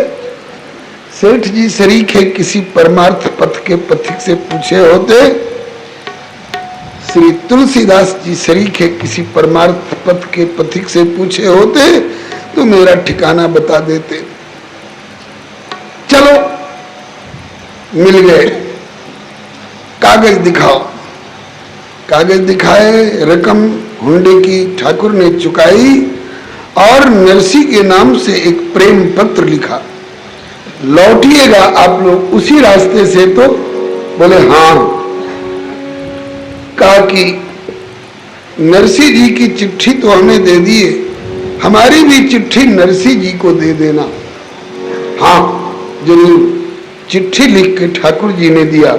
सेठ जी सरीखे किसी परमार्थ पथ के पथिक से पूछे होते, श्री तुलसीदास जी सरीखे किसी परमार्थ पथ के पथिक से पूछे होते तो मेरा ठिकाना बता देते। चलो मिल गए, कागज दिखाओ। कागज दिखाए, रकम हुंडे की ठाकुर ने चुकाई और नरसिंह के नाम से एक प्रेम पत्र लिखा, लौटिएगा आप लोग उसी रास्ते से। तो बोले हाँ। कहा कि नरसिंह जी की चिट्ठी तो हमें दे दिए, हमारी भी चिट्ठी नरसिंह जी को दे देना। हाँ जरूर। चिट्ठी लिख के ठाकुर जी ने दिया।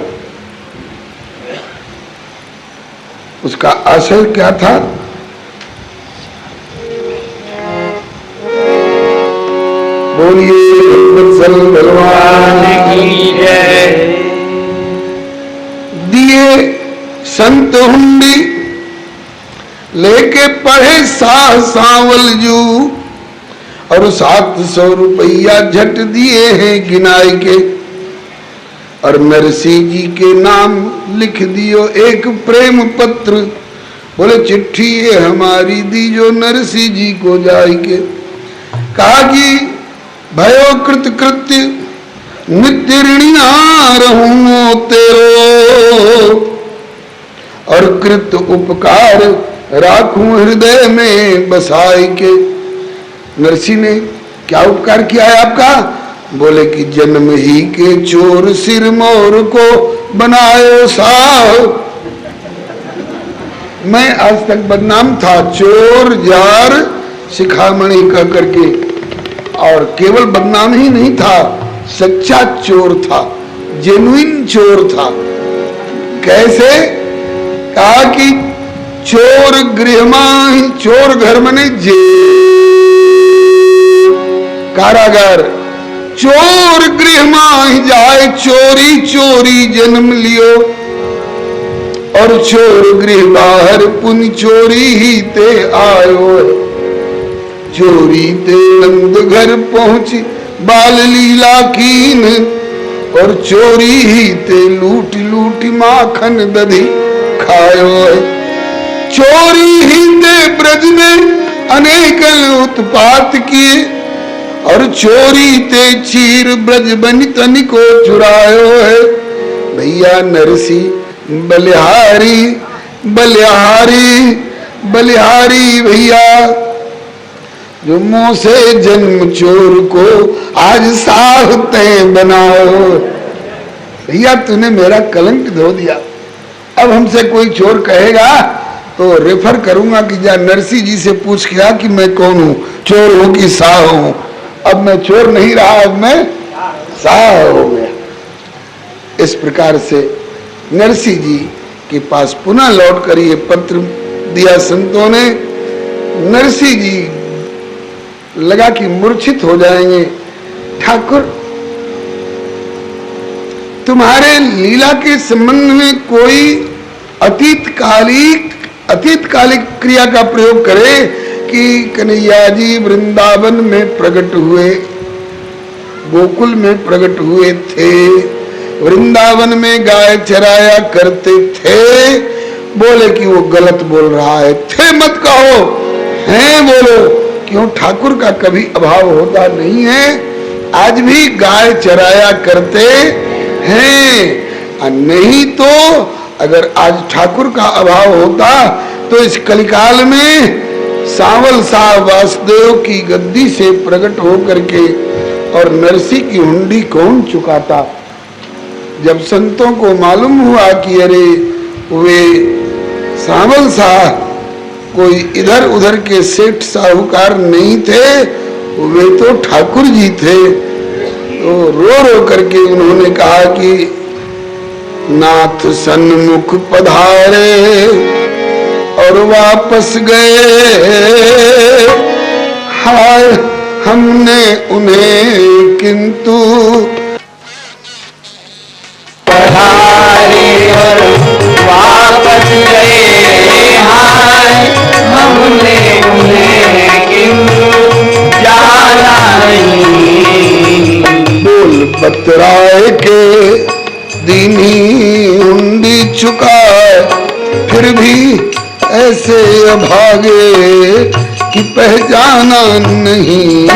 उसका आशय क्या था? बोलिए वत्सल भगवान की जय। दिए संत हुंडी लेके पढ़े साह सांवल जू, और 700 रुपया झट दिए हैं गिनाई के, और नरसिंह जी के नाम लिख दियो एक प्रेम पत्र। बोले चिट्ठी ये हमारी दी जो नरसिंह जी को जाई के। कहा कि भयो कृत कृत्य नित्य ऋणिया रहूं तेरो, और कृत उपकार राखूं हृदय में बसाई के। नरसिंह ने क्या उपकार किया है आपका? बोले कि जन्म ही के चोर सिर मोर को बनायो साहब। मैं आज तक बदनाम था, चोर जार शिखामणि कह करके, और केवल बदनाम ही नहीं था, सच्चा चोर था, जेन्युइन चोर था। कैसे? कहा कि चोर गृह माहि, चोर घर मने कारागार, चोर गृह माहि जाए चोरी चोरी जन्म लियो, और चोर गृह बाहर पुन चोरी ही ते आयो। चोरी ते नंद घर पहुंची बाल लीला कीन, और चोरी ही ते लूट लूट माखन दधी खायो है। चोरी ही ते ब्रज में अनेक उत्पात किए, और चोरी ते चीर ब्रज बनि तनिको चुरायो है। भैया नरसी बलिहारी बलिहारी बलिहारी भैया, जो मुंह से जन्म चोर को आज साहते बनाओ। भैया तूने मेरा कलंक धो दिया, अब हमसे कोई चोर कहेगा तो रेफर करूंगा कि जा नरसी जी से पूछ के आ कि मैं कौन हूं, चोर हूं कि साह हूं। अब मैं चोर नहीं रहा, अब मैं साह हो गया। इस प्रकार से नरसी जी के पास पुनः लौट कर ये पत्र दिया संतों ने। नरसी जी लगा कि मूर्छित हो जाएंगे। ठाकुर तुम्हारे लीला के संबंध में कोई अतीत कालिक क्रिया का प्रयोग करे कि कन्हैया जी वृंदावन में प्रकट हुए, गोकुल में प्रकट हुए थे, वृंदावन में गाय चराया करते थे, बोले कि वो गलत बोल रहा है। थे मत कहो, हैं बोलो। क्यों ठाकुर का कभी अभाव होता नहीं है, आज भी गाय चराया करते हैं। नहीं तो अगर आज ठाकुर का अभाव होता तो इस कलिकाल में सांवल साहब वासुदेव की गद्दी से प्रकट होकर के और नरसी की हुंडी कौन चुकाता। जब संतों को मालूम हुआ कि अरे वे सांवल साहब कोई इधर उधर के सेठ साहूकार नहीं थे, वे तो ठाकुर जी थे, तो रो रो करके उन्होंने कहा कि नाथ सन्मुख पधारे और वापस गए। हाय हमने उन्हें किंतु पधारे और वापस गए। हाय हमने उन्हें किंतु जाना नहीं। बोल बतराए के दीनी हुंडी चुकाए, फिर भी ऐसे अभागे कि पहचाना नहीं।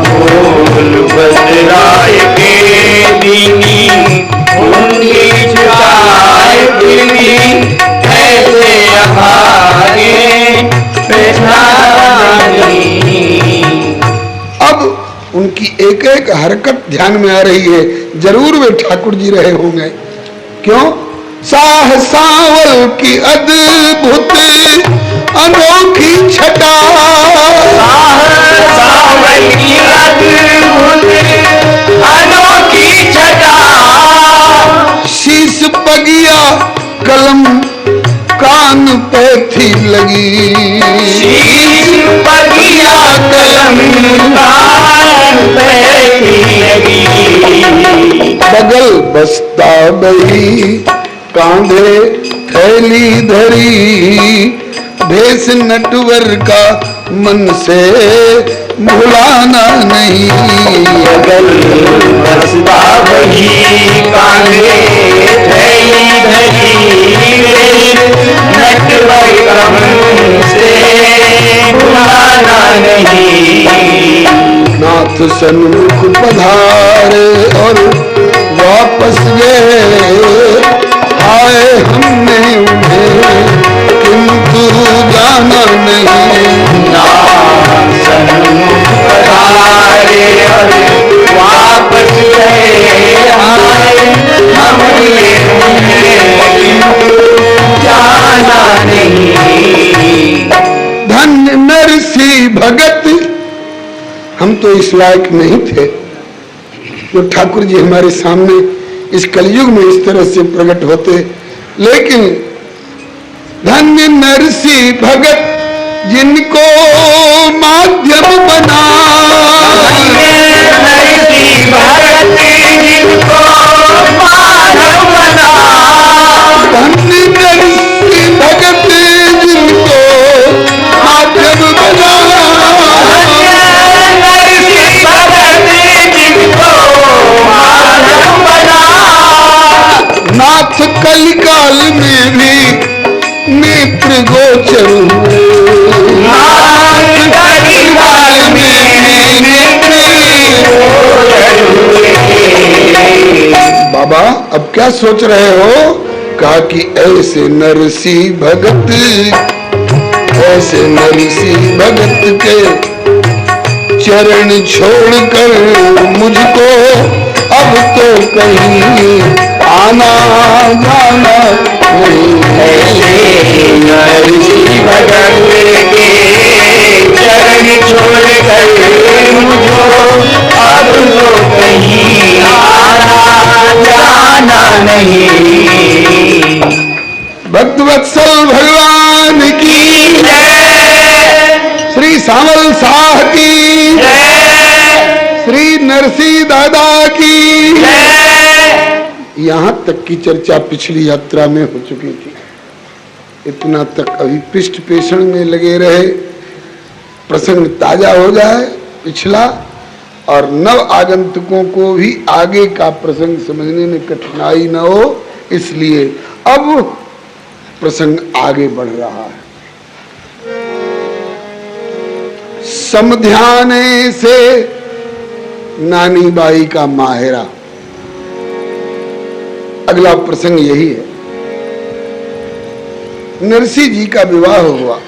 बोल बतराए के दीनी हुंडी चुकाए, फिर भी ऐसे अभागे पहचाना नहीं। अब उनकी एक एक हरकत ध्यान में आ रही है, जरूर वे ठाकुर जी रहे होंगे। क्यों? साह सांवल की अद्भुत अनोखी छटा, सांवल की अद्भुत अनोखी छटा, शीश पगिया कलम कान पे थी लगी। शीश पगिया कलम कान पे थी लगी। बगल बस्ता बही कांधे थैली धरी, भेष नटवर का मन से भुलाना नहीं। बगल बस्ता बही कांधे थैली धरी, नटवर का मन से भुलाना नहीं। नाथ सन्मुख पधारे और वापस गए। आए हमने उन्हें किंतु जाना नहीं। नाथ सन्मुख पधारे और वापस गए। आए हमने उन्हें किंतु जाना नहीं। धन्य नरसी भगत, हम तो इस लायक नहीं थे जो ठाकुर जी हमारे सामने इस कलयुग में इस तरह से प्रकट होते, लेकिन धन्य नरसी भगत जिनको माध्यम बना। नरसी भगत जिनको माध्यम बना। धन्य नरसी भगत जिनको माध्यम बना। अब क्या सोच रहे हो? कहा कि ऐसे नरसी भगत, ऐसे नरसी भगत के चरण छोड़कर मुझको अब तो कहीं आना जाना नहीं। ऐसे नरसी भगत के चरण छोड़कर मुझको अब तो कहीं आना जाना नहीं। भक्त वत्सल भगवान की जय, श्री सावल साह की जय, श्री नरसी दादा की जय। यहाँ तक की चर्चा पिछली यात्रा में हो चुकी थी। इतना तक अभी पृष्ठ पेषण में लगे रहे, प्रसंग ताजा हो जाए पिछला, और नव आगंतुकों को भी आगे का प्रसंग समझने में कठिनाई न हो, इसलिए अब प्रसंग आगे बढ़ रहा है। समध्याने से नानी बाई का माहेरा, अगला प्रसंग यही है। नरसी जी का विवाह हुआ,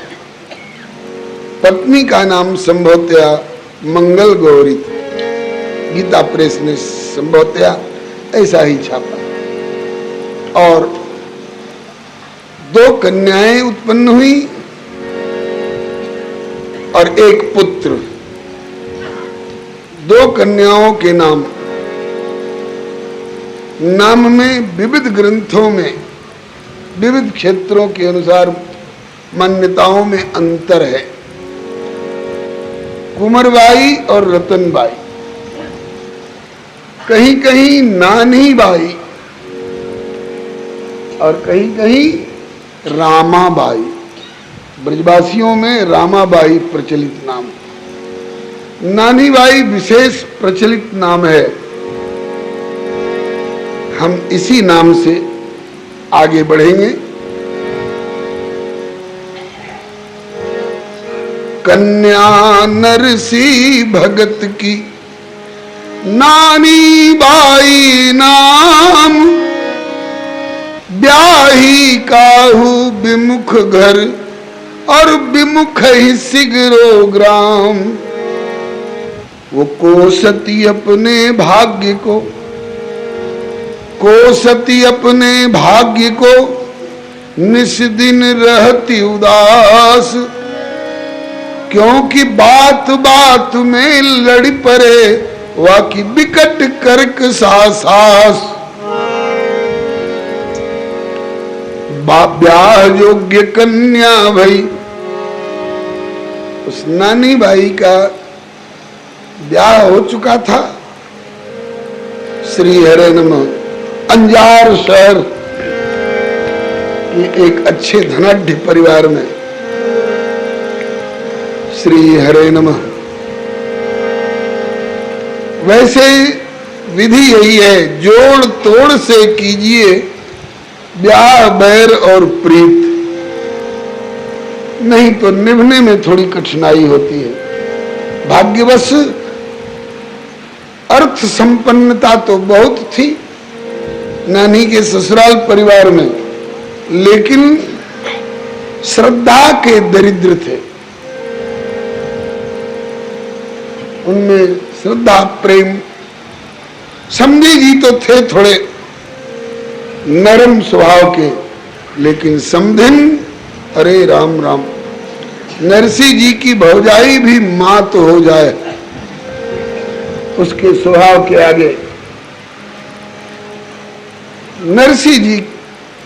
पत्नी का नाम संभवतया मंगल गौरी था। गीता प्रेस ने संभवतया ऐसा ही छापा, और 2 कन्याएं उत्पन्न हुई और एक पुत्र। 2 कन्याओं के नाम में विविध ग्रंथों में विविध क्षेत्रों के अनुसार मान्यताओं में अंतर है। कुंवरबाई और रतनबाई, कहीं कहीं नानी बाई और कहीं कहीं रामाबाई। ब्रजवासियों में रामाबाई प्रचलित नाम, नानी बाई विशेष प्रचलित नाम है। हम इसी नाम से आगे बढ़ेंगे। कन्या नरसी भगत की नानी बाई नाम, ब्याही काहू विमुख घर और विमुख ही सिगरो ग्राम। वो कोसती अपने भाग्य को, कोसती अपने भाग्य को, निस दिन रहती उदास। क्योंकि बात बात में लड़ी पड़े वाकी बिकट कर्क सास। ब्याह योग्य कन्या भाई, उस नानी भाई का ब्याह हो चुका था। श्री हरे नमः अंजार शहर के एक अच्छे धनाढ्य परिवार में, श्री हरे नमः। वैसे विधि यही है, जोड़ तोड़ से कीजिए ब्याह बैर और प्रीत, नहीं तो निभने में थोड़ी कठिनाई होती है। भाग्यवश अर्थ संपन्नता तो बहुत थी नानी के ससुराल परिवार में, लेकिन श्रद्धा के दरिद्र थे। उनमें श्रद्धा प्रेम, समझी जी तो थे थोड़े नरम स्वभाव के, लेकिन समधिन अरे राम राम। नरसी जी की भौजाई भी मां तो हो जाए उसके स्वभाव के आगे। नरसी जी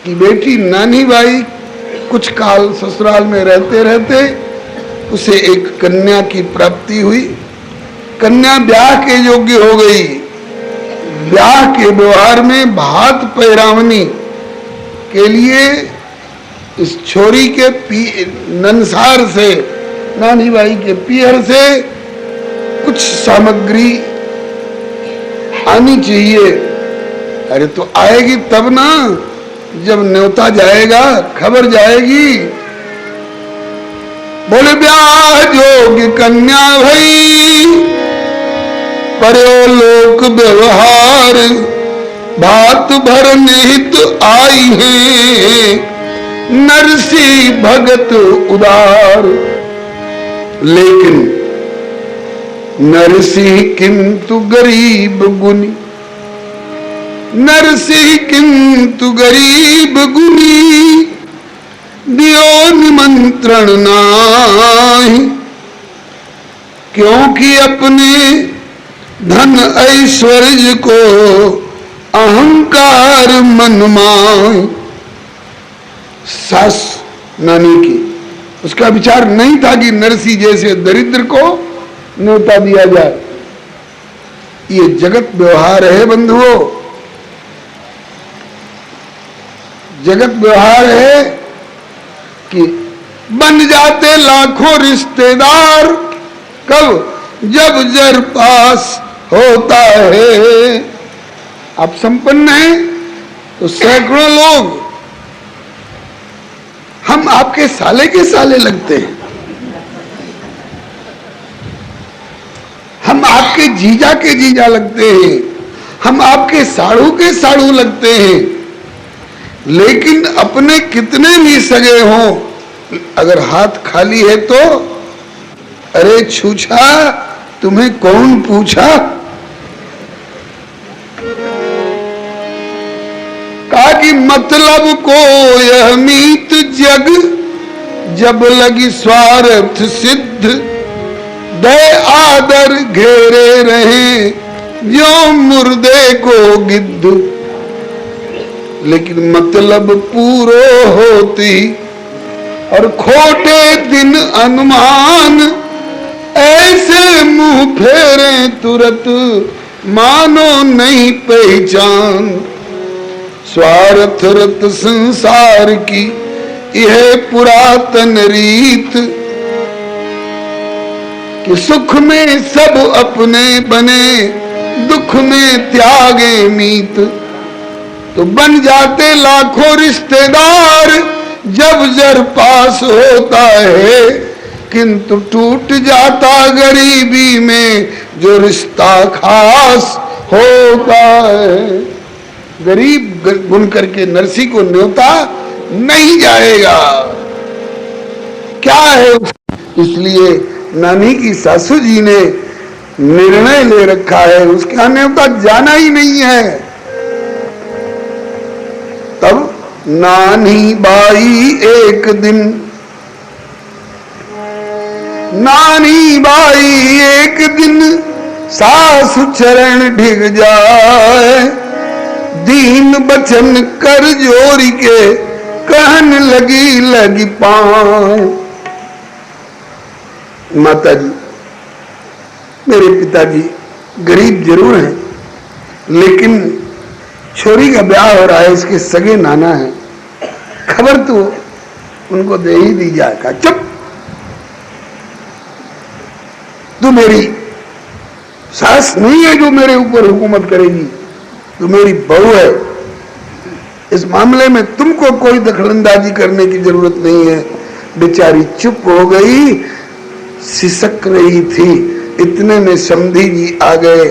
की बेटी नानी बाई कुछ काल ससुराल में रहते रहते उसे एक कन्या की प्राप्ति हुई। कन्या ब्याह के योग्य हो गई। ब्याह के व्यवहार में भात पैरावनी के लिए इस छोरी के ननसार से, नानी बाई के पीहर से कुछ सामग्री आनी चाहिए। अरे तो आएगी तब ना, जब न्योता जाएगा, खबर जाएगी। बोले ब्याह योग्य कन्या भई, पर्यो लोक व्यवहार, भात भर निहित आई है नरसी भगत उदार। लेकिन नरसी किंतु गरीब गुनी, नरसी किंतु गरीब गुनी, दियो निमंत्रण नाहि। क्योंकि अपने धन ऐश्वर्य को अहंकार मन माय। सास नानी की उसका विचार नहीं था कि नरसी जैसे दरिद्र को न्योता दिया जाए। ये जगत व्यवहार है बंधुओं, जगत व्यवहार है कि बन जाते लाखों रिश्तेदार कब, जब जर पास होता है। आप संपन्न हैं तो सैकड़ों लोग हम आपके साले के साले लगते हैं, हम आपके जीजा के जीजा लगते हैं, हम आपके साड़ू के साड़ू लगते हैं। लेकिन अपने कितने भी सगे हों, अगर हाथ खाली है तो अरे छूछा तुम्हें कौन पूछा। कहा कि मतलब को यह मीत जग, जब लगी स्वार्थ सिद्ध, दय आदर घेरे रहे जो मुर्दे को गिद्ध। लेकिन मतलब पूरो होती और खोटे दिन अनुमान, ऐसे मुंह फेरे तुरंत मानो नहीं पहचान। स्वार्थ रत संसार की यह पुरातन रीत, कि सुख में सब अपने बने, दुख में त्यागे मीत। तो बन जाते लाखों रिश्तेदार जब जर पास होता है, किंतु टूट जाता गरीबी में जो रिश्ता खास होता है। गरीब गुन करके नरसी को न्योता नहीं जाएगा। क्या है इसलिए नानी की सासू जी ने निर्णय ले रखा है, उसका न्योता जाना ही नहीं है। तब नानी बाई एक दिन, नानी बाई एक दिन सासु चरण ढिग जाए, दीन बचन कर जोरी के कहन लगी लगी पाए। माता जी, मेरे पिताजी गरीब जरूर हैं, लेकिन छोरी का ब्याह हो रहा है, इसके सगे नाना है, खबर तो उनको दे ही दी जाए। कहा चुप, तू मेरी सास नहीं है जो मेरे ऊपर हुकूमत करेगी, तू मेरी बहू है। इस मामले में तुमको कोई दखलंदाजी करने की जरूरत नहीं है। बेचारी चुप हो गई, सिसक रही थी। इतने में समधी जी आ गए।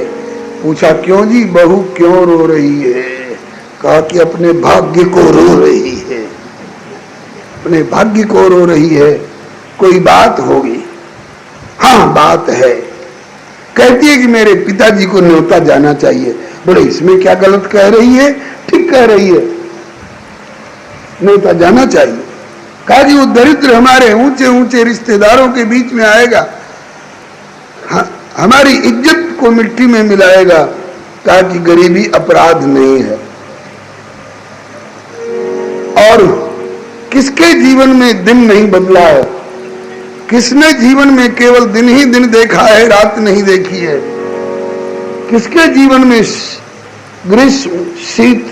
पूछा क्यों जी, बहू क्यों रो रही है? कहा कि अपने भाग्य को रो रही है, अपने भाग्य को रो रही है। कोई बात होगी? हाँ बात है। कहती है कि मेरे पिताजी को न्योता जाना चाहिए। बोले इसमें क्या गलत कह रही है? ठीक कह रही है, न्योता जाना चाहिए। कहा कि वो दरिद्र हमारे ऊंचे ऊंचे रिश्तेदारों के बीच में आएगा, हमारी इज्जत को मिट्टी में मिलाएगा। कहा कि गरीबी अपराध नहीं है। और किसके जीवन में दिन नहीं बदला है? किसने जीवन में केवल दिन ही दिन देखा है, रात नहीं देखी है? किसके जीवन में ग्रीष्म, शीत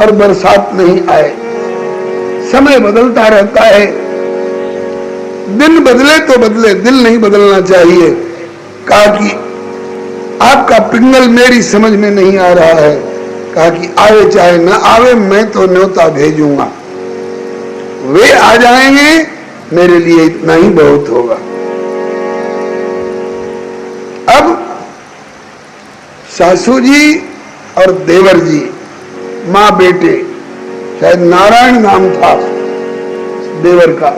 और बरसात नहीं आए? समय बदलता रहता है। दिन बदले तो बदले, दिल नहीं बदलना चाहिए। कहा कि आपका पिंगल मेरी समझ में नहीं आ रहा है। कहा कि आवे चाहे न आवे, मैं तो न्योता भेजूंगा। वे आ जाएंगे, मेरे लिए इतना ही बहुत होगा। अब सासू जी और देवर जी माँ बेटे, शायद नारायण नाम था देवर का,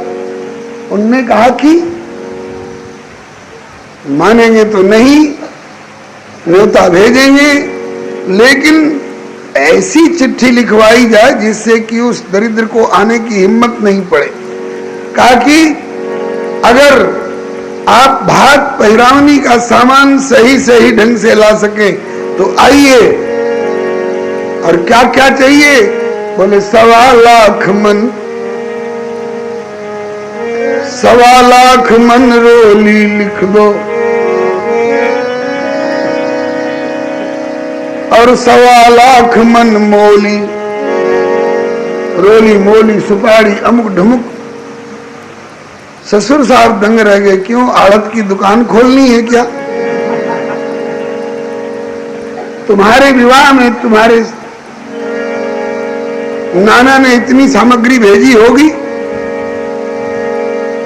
उनने कहा कि मानेंगे तो नहीं, न्योता भेजेंगे, लेकिन ऐसी चिट्ठी लिखवाई जाए जिससे कि उस दरिद्र को आने की हिम्मत नहीं पड़े। कहा कि अगर आप भात पहिरावनी का सामान सही सही ढंग से ला सके तो आइए। और क्या क्या चाहिए? बोले 1.25 लाख मन, 1.25 लाख मन रोली लिख दो, और 1.25 लाख मन मोली, रोली मोली सुपारी अमुक ढमुक। ससुर साहब दंग रह गए, क्यों आड़त की दुकान खोलनी है क्या? तुम्हारे विवाह में तुम्हारे नाना ने इतनी सामग्री भेजी होगी।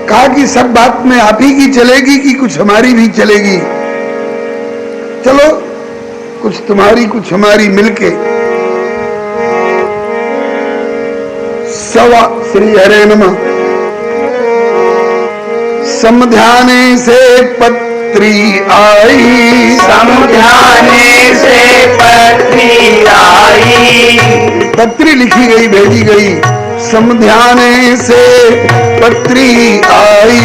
कहा कि सब बात में आप ही की चलेगी कि कुछ हमारी भी चलेगी? चलो कुछ तुम्हारी कुछ हमारी मिलके। सवा श्री हरे नमः। समध्याने से पत्री आई, समध्याने से पत्री आई, पत्री लिखी गई भेजी गई। समध्याने से पत्री आई,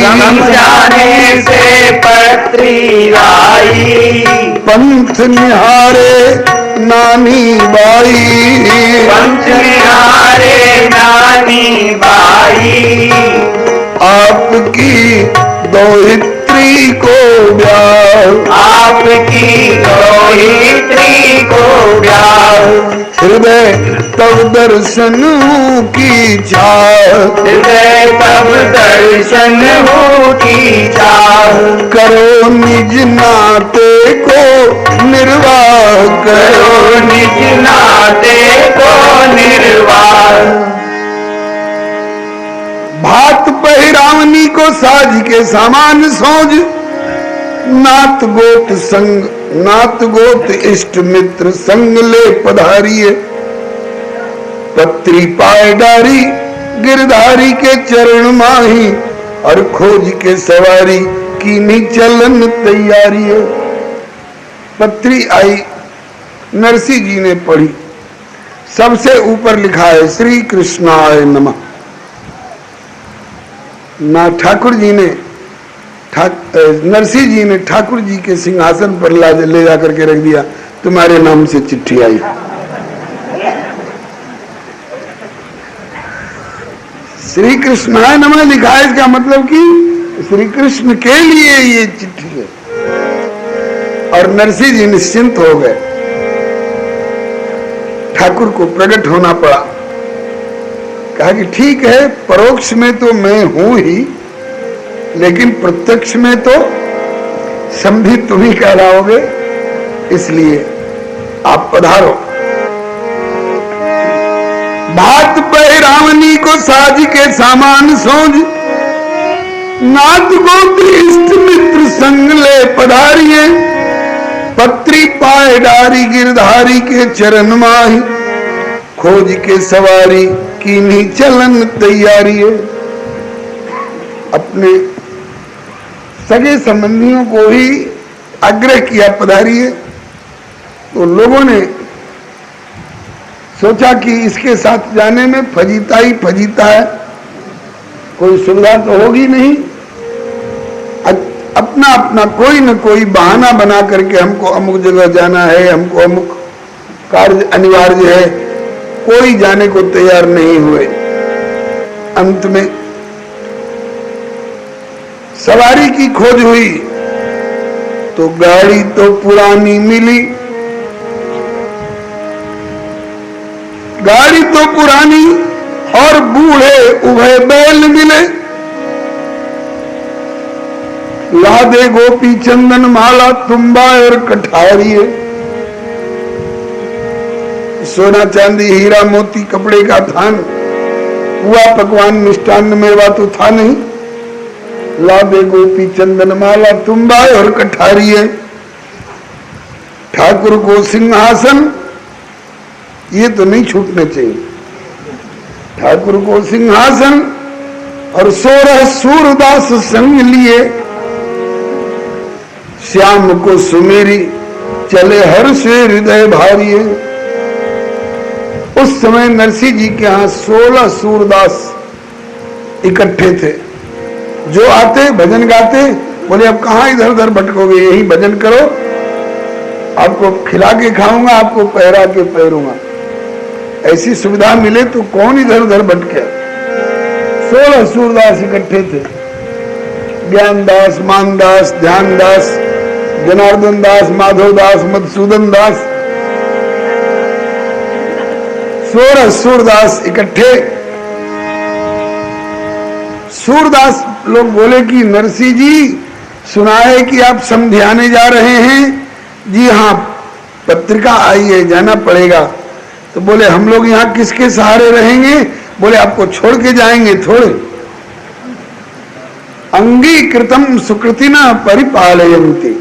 समध्याने से पत्री आई, पंथ निहारे नानी बाई, पंथ निहारे नानी बाई, आपकी दोहित्री को ब्याह, आपकी दोहित्री को ब्याह, हृदय तब दर्शन की चाह, हृदय तब दर्शन हो की चाह, करो निज नाते को निर्वाह, करो निज नाते को निर्वाह। भात पहिरावनी को साज के सामान सोज, नात गोत संग, नात गोत इष्ट मित्र संग ले पधारिए। पत्री पाए डारी गिरधारी के चरण माही, और खोज के सवारी की नी चलन तैयारी है। पत्री आई, नरसिंह जी ने पढ़ी। सबसे ऊपर लिखा है श्री कृष्णाय नमः। ना ठाकुर जी ने नरसिंह जी ने ठाकुर जी के सिंहासन पर ले जाकर के रख दिया, तुम्हारे नाम से चिट्ठी आई। श्री कृष्णाय नमः लिखा है, इसका मतलब कि श्री कृष्ण के लिए ये चिट्ठी है। और नरसिंह जी निश्चिंत हो गए। ठाकुर को प्रकट होना पड़ा। कहा कि ठीक है, परोक्ष में तो मैं हूं ही, लेकिन प्रत्यक्ष में तो समधी तुम ही कहलाओगे, इसलिए आप पधारो। भात पहिरावनी को साज के सामान सोज, नात गोती इष्ट मित्र संग ले पधारिए। पत्री पाए डारी गिरधारी के चरण माही, खोज के सवारी की नी चलन तैयारी है। अपने सगे संबंधियों को ही आग्रह किया पधारिए। तो लोगों ने सोचा कि इसके साथ जाने में फजीता ही फजीता है, कोई सुविधा तो होगी नहीं। अपना अपना कोई न कोई बहाना बना करके हमको अमुक जगह जाना है, हमको अमुक कार्य अनिवार्य है, कोई जाने को तैयार नहीं हुए। अंत में सवारी की खोज हुई तो गाड़ी तो पुरानी मिली, गाड़ी तो पुरानी और बूढ़े उभय बैल मिले। लादे गोपी चंदन माला तुम्बा और कठारिये, सोना चांदी हीरा मोती कपड़े का थान, हुआ पकवान मिष्टान्न मेवा तो था नहीं। लादे गोपी चंदन माला तुम्बा और कठारिये, ठाकुर को सिंहासन ये तो नहीं छूटने चाहिए। ठाकुर को सिंहासन और 16 सूरदास संग लिए, श्याम को सुमेरी चले हर से हृदय भारी। उस समय नरसिंह जी के यहाँ 16 सूरदास इकट्ठे थे। जो आते भजन गाते, बोले अब कहाँ इधर उधर भटकोगे, यही भजन करो, आपको खिला के खाऊंगा, आपको पहरा के पहरूंगा। ऐसी सुविधा मिले तो कौन इधर उधर भटके। 16 सूरदास इकट्ठे थे, ज्ञानदास, मानदास, ध्यानदास, जनार्दन दास, माधव दास, मधुसूदन दास, 16 सूरदास इकट्ठे। सूरदास लोग बोले कि नरसिंह जी सुना है कि आप समझाने जा रहे हैं। जी हाँ, पत्रिका आई है, जाना पड़ेगा। तो बोले हम लोग यहाँ किसके सहारे रहेंगे? बोले आपको छोड़ के जाएंगे थोड़े। अंगीकृतम सुकृतिना परिपालयन्ति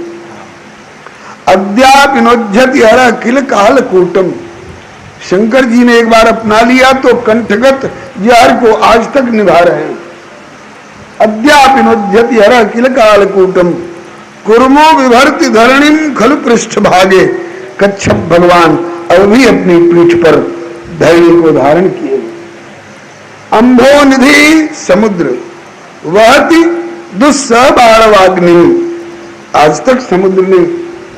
अद्यापिनोज्झति हर किल कालकूटम। शंकर जी ने एक बार अपना लिया तो कंठगत जहर को आज तक निभा रहे हैं। अद्यापिनोज्झति हर किल कालकूटम कुर्मो विभर्ति धरणिम खलु पृष्ठ भागे। कच्छप भगवान अब भी अपनी पीठ पर धरणी को धारण किए। अंभो निधि समुद्र वहति दुस्सह बाणवाग्नि। आज तक समुद्र ने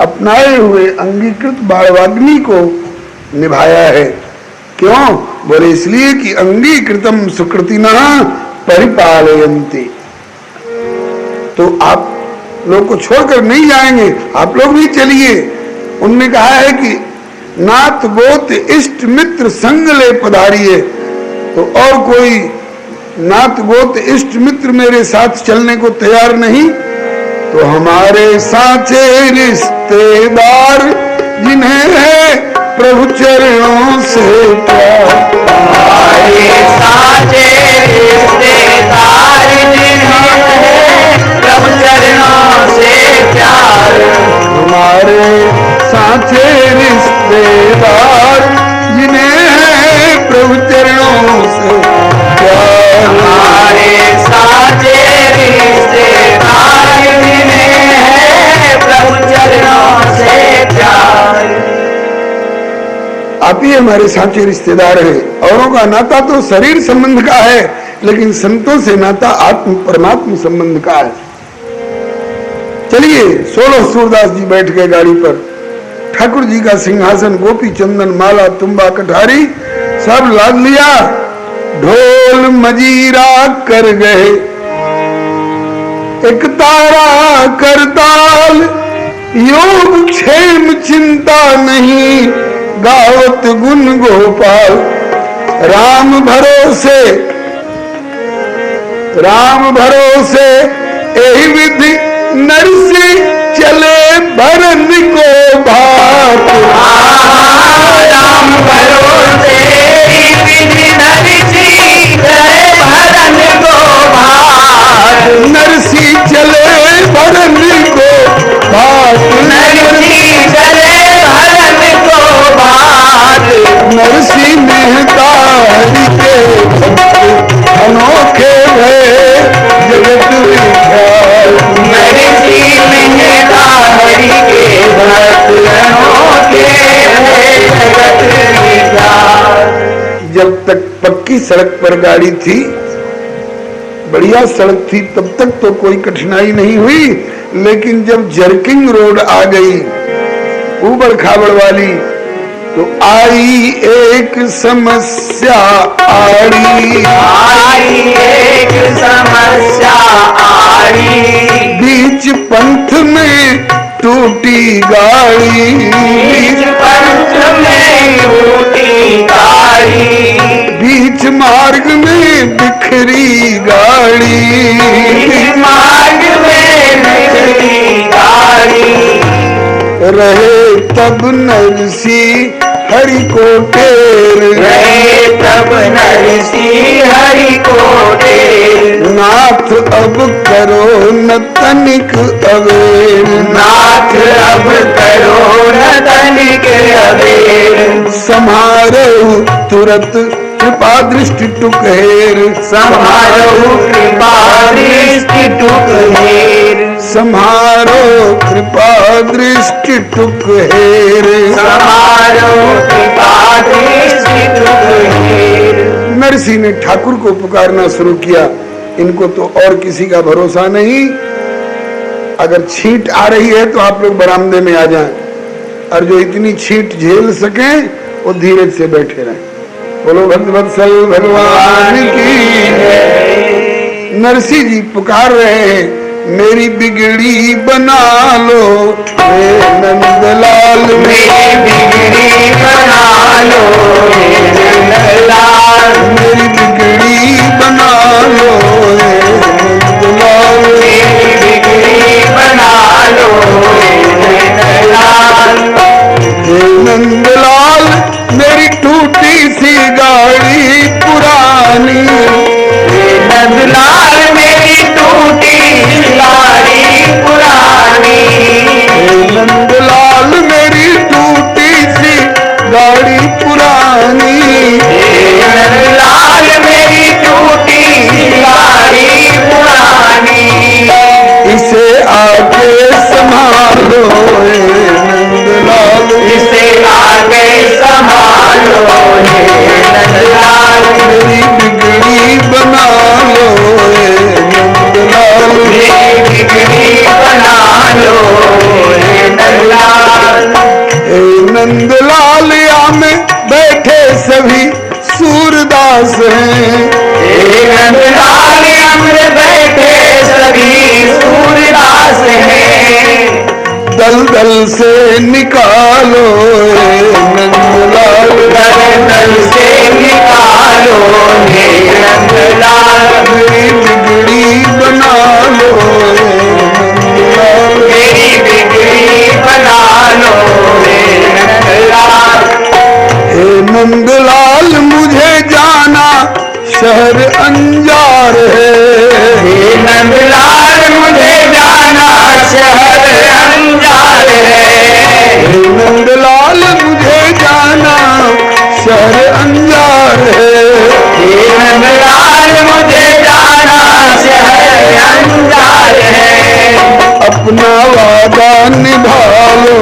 अपनाए हुए अंगीकृत बाणवाग्नि को निभाया है। क्यों? बोले इसलिए कि अंगीकृतम सुकृतिना परिपालयन्ति। तो आप लोग को छोड़कर नहीं जाएंगे, आप लोग भी चलिए। उनने कहा है कि नाथ गोत इष्ट मित्र संग ले पधारिए। तो और कोई नाथ गोत इष्ट मित्र मेरे साथ चलने को तैयार नहीं, तो हमारे साचे रिश्तेदार जिन्हें है प्रभु चरणों से प्यार। हमारे साचे रिश्तेदार जिन्हें है प्रभु चरणों से प्यार। हमारे साचे रिश्तेदार जिन्हें है प्रभु चरणों से प्यार। हमारे साचे रिश्तेदार जिन्हें है प्रभु चरणों से प्यार। आप ही हमारे साचे रिश्तेदार हैं। औरों का नाता तो शरीर संबंध का है, लेकिन संतों से नाता आत्म परमात्म संबंध का है। चलिए, 16 सूरदास जी बैठ गए गाड़ी पर। ठाकुर जी का सिंहासन, गोपी चंदन, माला, तुम्बा, कठारी सब लाद लिया। ढोल मजीरा कर गए, एक तारा करताल, योग क्षेम चिंता नहीं, गावत गुण गोपाल। राम भरोसे, राम भरोसे यही विधि नरसिंह चले भरन को भात। राम भरोसे विधि नरसिंह चले भरन को भात। नरसिंह चले भरन को भात। नरसिंह चले भरन को भात। नरसिंह मेहता हरि के भक्त अनोखे भय जगत विख्यात। नरसिंह मेहता हरि के भक्त अनोखे भय जगत विख्यात। जब तक पक्की सड़क पर गाड़ी थी, बढ़िया सड़क थी, तब तक तो कोई कठिनाई नहीं हुई। लेकिन जब जर्किंग रोड आ गई, ऊबड़ खाबड़ वाली, तो आई एक समस्या आड़ी। आई एक समस्या आड़ी। बीच पंथ में टूटी गाड़ी। बीच पंथ में टूटी गाड़ी। बीच मार्ग में बिखरी गाड़ी। बीच मार्ग में बिखरी गाड़ी। रहे तब नरसिंह हरि को टेर। रहे तब नरसिंह हरि को टेर। नाथ अब करो न तनिक अवेर। नाथ अब करो न तनिक अवेर। समारोह तुरत कृपा दृष्टि टुक हेर, समारोह कृपा दृष्टि टुक हेर, समारोह कृपा दृष्टि टुक हेर, समारोह कृपा दृष्टि टुक हेर। नरसिंह ने ठाकुर को पुकारना शुरू किया। इनको तो और किसी का भरोसा नहीं। अगर छींट आ रही है तो आप लोग बरामदे में आ जाएं, और जो इतनी छींट झेल सके वो धीरज से बैठे रहें। बोलो भक्तवत्सल भगवान की। नरसिंह जी पुकार रहे हैं, मेरी बिगड़ी बना लो हे नंदलाल, मेरी बिगड़ी बना लो हे नंदलाल, मेरी बिगड़ी बना लो हे नंदलाल, मेरी बिगड़ी बना लो हे नंदलाल, हे नंदलाल मेरी टूटी सी गाड़ी पुरानी, हे नंदलाल मेरी टूटी गाड़ी पुरानी, हे नंदलाल मेरी टूटी सी गाड़ी पुरानी, हे नंदलाल मेरी टूटी गाड़ी पुरानी, इसे आके संभालो हे नंदलाल, इसे आगे संभालो हे नंदलाल, मेरी बिगड़ी बना लो हे नंदलाल, मेरी बिगड़ी बना लो हे नंदलाल, हे नंदलाल में बैठे सभी सूरदास हैं, हे नंदलाल अमर बैठे सभी सूरदास हैं, दल दल से निकालो हे नंदलाल, दल दल से निकालो हे नंदलाल, मेरी बिगड़ी बना लो हे नंदलाल, मेरी बिगड़ी बना लो हे नंदलाल, हे नंदलाल मुझे जाना शहर अंजार है, हे नंदलाल मुझे जाना शहर अंजार है, हे नंदलाल मुझे जाना शहर अंजार है, हे नंदलाल मुझे जाना शहर अंजार है, अपना वादा निभा लो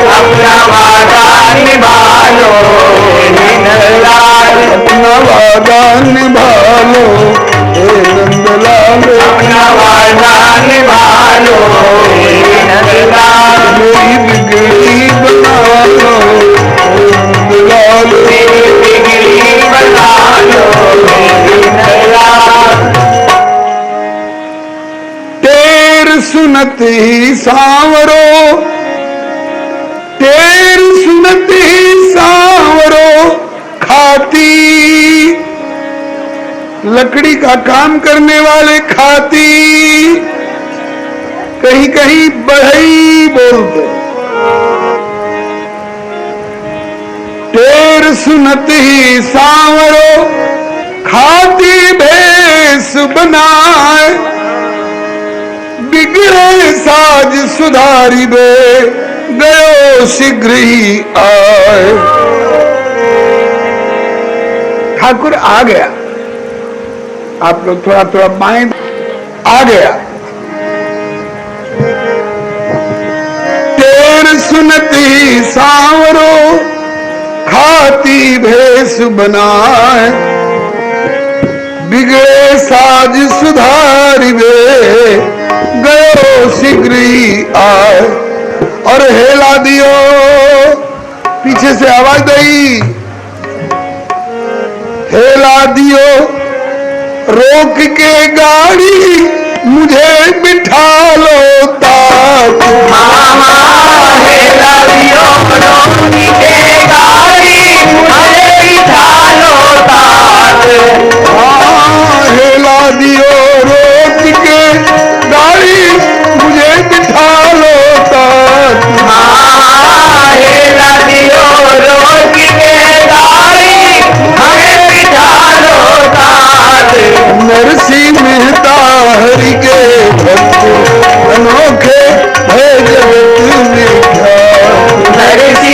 अपना वादा निभा लो हे नंदलाल, अपना वादा निभा लो हे नंदलाल, अपना वादा निभा लो हे नंदलाल, मेरी बिगड़ी बना लो हे नंदलाल, मेरी बिगड़ी बना लो हे नंदलाल, तेर सुनत ही सांवरो, तेर सुनत ही सांवरो खाती, लकड़ी का काम करने वाले खाती, कहीं कहीं बढ़ई बोलते, तेर सुनत ही सांवरो खाती भेष बनाए, बिगड़े साज सुधारी बे गयो शीघ्र ही आए। ठाकुर आ गया, आप लोग थोड़ा थोड़ा बाएं, आ गया। तेर सुनती सांवरो खाती भेष बनाए, बिगड़े साज सुधारी बे गयो शीघ्र ही आए। और हेला दियो, पीछे से आवाज दई, हेला दियो रोक के गाड़ी मुझे बिठा लो तात, मामा हेला दियो रोक के गाड़ी मुझे बिठा लो तात, हेला दियो रोक के गाड़ी मुझे बिठा लो तात, हेला दियो रोक के गाड़ी हमें बिठा लो तात, नरसिंह मेहता हरि के भक्त अनोखे है जगत में ख्याल, नरसिंह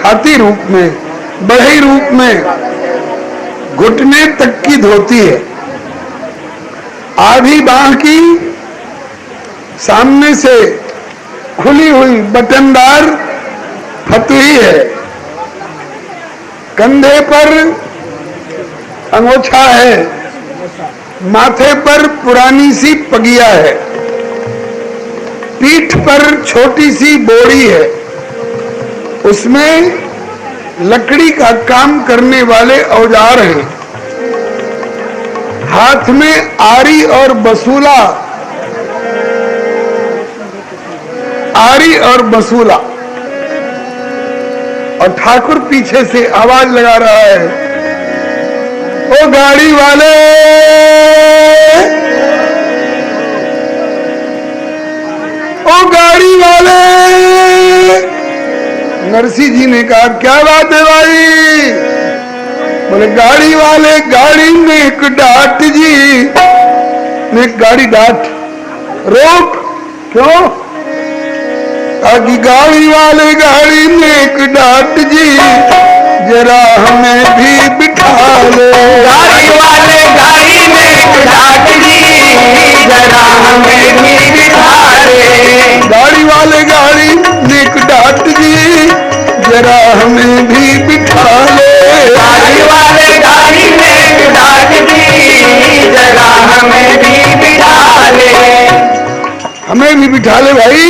खाती रूप में, बढ़ई रूप में, घुटने तक की धोती है, आधी बांह की सामने से खुली हुई बटनदार फतुही है, कंधे पर अंगोछा है, माथे पर पुरानी सी पगिया है, पीठ पर छोटी सी बोरी है, उसमें लकड़ी का काम करने वाले औजार हैं, हाथ में आरी और बसूला, आरी और बसूला, और ठाकुर पीछे से आवाज लगा रहा है, ओ गाड़ी वाले, ओ गाड़ी वाले। नरसिंह जी ने कहा क्या बात है भाई? बोले गाड़ी वाले, गाड़ी में एक डाट जी, ने गाड़ी डाट, रोक, क्यों? ताकि गाड़ी वाले, गाड़ी में एक डाट जी, जरा हमें भी बिठा ले। गाड़ी वाले गाड़ी में एक डाट जी, जरा हमें भी बिठा ले। गाड़ी वाले गाड़ी में एक डाट जी, जरा हमें भी बिठा ले। गाड़ी वाले गाड़ी में एक डाट जी, जरा हमें भी बिठा ले। हमें भी बिठा ले भाई।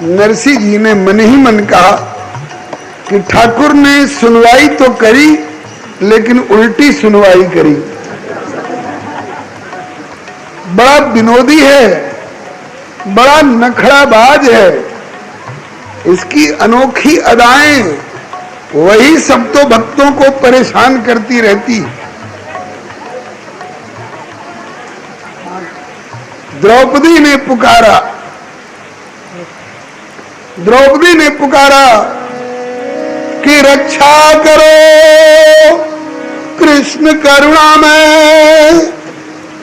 नरसिंह जी ने मन ही मन कहा कि ठाकुर ने सुनवाई तो करी, लेकिन उल्टी सुनवाई करी। बड़ा विनोदी है, बड़ा नखराबाज है, इसकी अनोखी अदाएं वही सब तो भक्तों को परेशान करती रहती। द्रौपदी ने पुकारा, द्रौपदी ने पुकारा कि रक्षा करो कृष्ण करुणा में,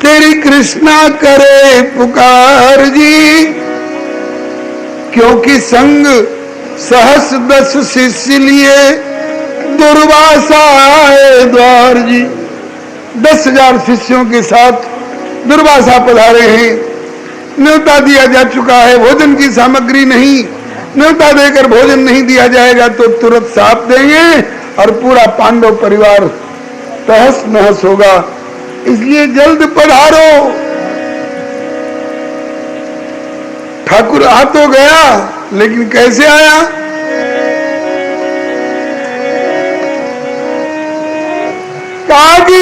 तेरी कृष्णा करे पुकार जी, क्योंकि संग सहस 10 शिष्य लिए दुर्वासा आए द्वार जी। 10,000 शिष्यों के साथ दुर्वासा पधारे हैं, न्योता दिया जा चुका है, भोजन की सामग्री नहीं, न्योता देकर भोजन नहीं दिया जाएगा तो तुरंत साप देंगे और पूरा पांडव परिवार तहस नहस होगा, इसलिए जल्द पधारो। ठाकुर आ तो गया, लेकिन कैसे आया? कहा कि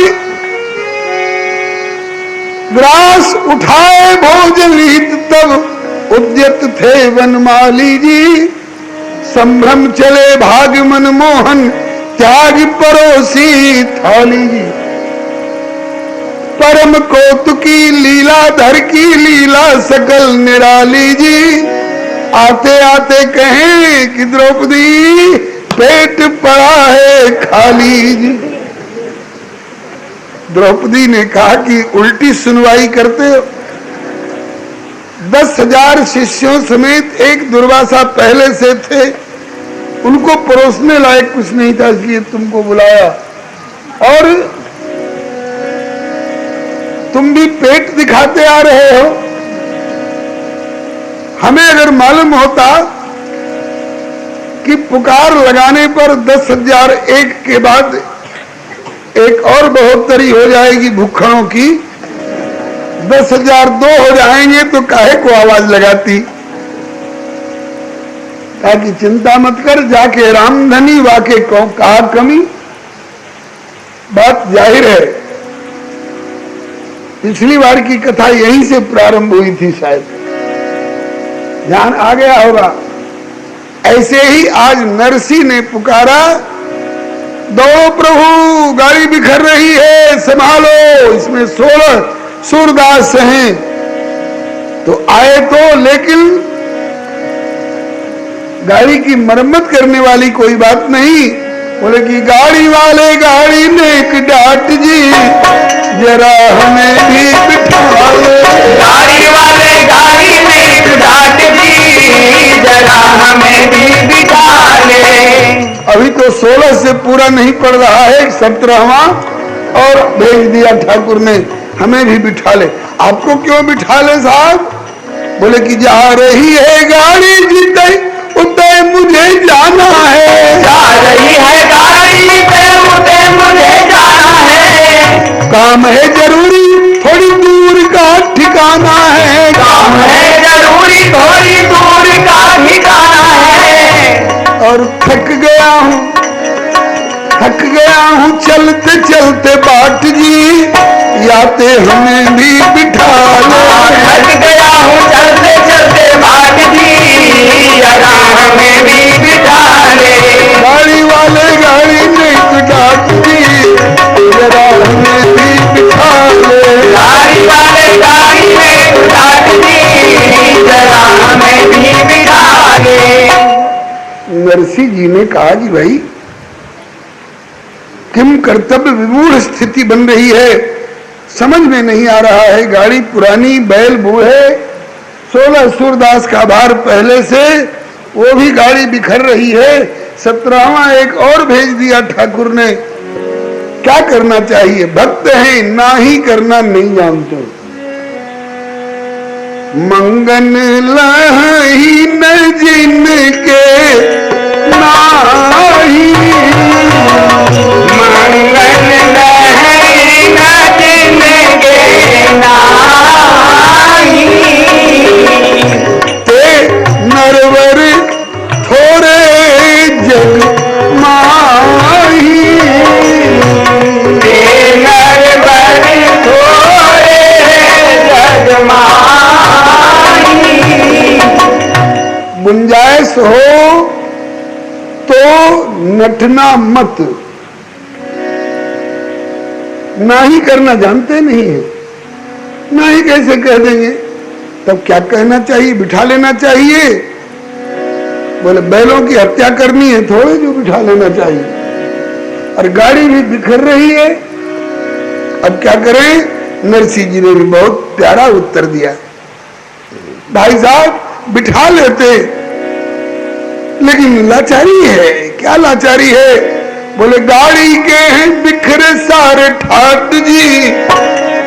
ग्रास उठाए भोजन हित तब उद्यत थे वनमाली जी, संभ्रम चले भाग मनमोहन, त्याग परोसी थाली जी। परम कौतुकी लीलाधर की लीला सकल निराली जी, आते आते कहें कि द्रौपदी पेट पड़ा है खाली जी। द्रौपदी ने कहा कि उल्टी सुनवाई करते हो। 10,000 शिष्यों समेत एक दुर्वासा पहले से थे, उनको परोसने लायक कुछ नहीं था, इसलिए तुमको बुलाया, और तुम भी पेट दिखाते आ रहे हो। हमें अगर मालूम होता कि पुकार लगाने पर 10,000 एक के बाद एक और बढ़ोतरी हो जाएगी भूखड़ों की, 10,000 2 हो जाएंगे, तो काहे को आवाज लगाती? ताकि चिंता मत कर, जाके रामधनी वाके को कहा कमी। बात जाहिर है, पिछली बार की कथा यहीं से प्रारंभ हुई थी, शायद ध्यान आ गया होगा। ऐसे ही आज नरसिंह ने पुकारा, दौड़ो प्रभु, गाड़ी बिखर रही है, संभालो, इसमें 16 सूरदास हैं। तो आए तो, लेकिन गाड़ी की मरम्मत करने वाली कोई बात नहीं। बोले कि गाड़ी वाले गाड़ी में एक डाट जी, जरा हमें भी बिठा लो। गाड़ी वाले गाड़ी में एक डाट जी, जरा हमें भी बिठा ले। अभी तो 16 से पूरा नहीं पड़ रहा है, 17वां और भेज दिया ठाकुर ने, हमें भी बिठा ले। आपको क्यों बिठा ले साहब? बोले कि जा रही है गाड़ी जितने उतने मुझे जाना है, जा रही है गाड़ी पे उतने मुझे जाना है। काम है जरूरी थोड़ी दूर का ठिकाना है, काम है जरूरी थोड़ी दूर का ठिकाना है। और थक गया हूँ चलते चलते बाट जी, याते हमें भी बिठा ले। थक गया हूँ चलते चलते बाट जी, जरा हमें भी बिठा ले। गाड़ी वाले गाड़ी नहीं डाट दी, जरा हमें भी बिठा ले। गाड़ी वाले गाड़ी में डाट दी, जरा हमें भी बिठा ले। नरसिंह जी ने कहा कि भाई किम कर्तव्य विमूढ़ स्थिति बन रही है, समझ में नहीं आ रहा है। गाड़ी पुरानी, बैल बूढ़े, 16 सूरदास का भार पहले से, वो भी गाड़ी बिखर रही है। 17वां एक और भेज दिया ठाकुर ने। क्या करना चाहिए? भक्त हैं, ना ही करना नहीं जानते। मंगन लही न जिनके नाही, मंगल लहरी न जिनके नाही, ते नरवर थोड़े जग माही, ते नरवर थोड़े जग माही। गुंजाइश हो तो नटना मत, ना ही करना जानते नहीं है, ना ही कैसे कह देंगे, तब क्या कहना चाहिए? बिठा लेना चाहिए। बोले बैलों की हत्या करनी है थोड़े जो बिठा लेना चाहिए, और गाड़ी भी बिखर रही है, अब क्या करें? नरसिंह जी ने भी बहुत प्यारा उत्तर दिया। भाई साहब बिठा लेते, लेकिन लाचारी है। क्या लाचारी है? बोले गाड़ी के हैं बिखरे सारे ठाट जी,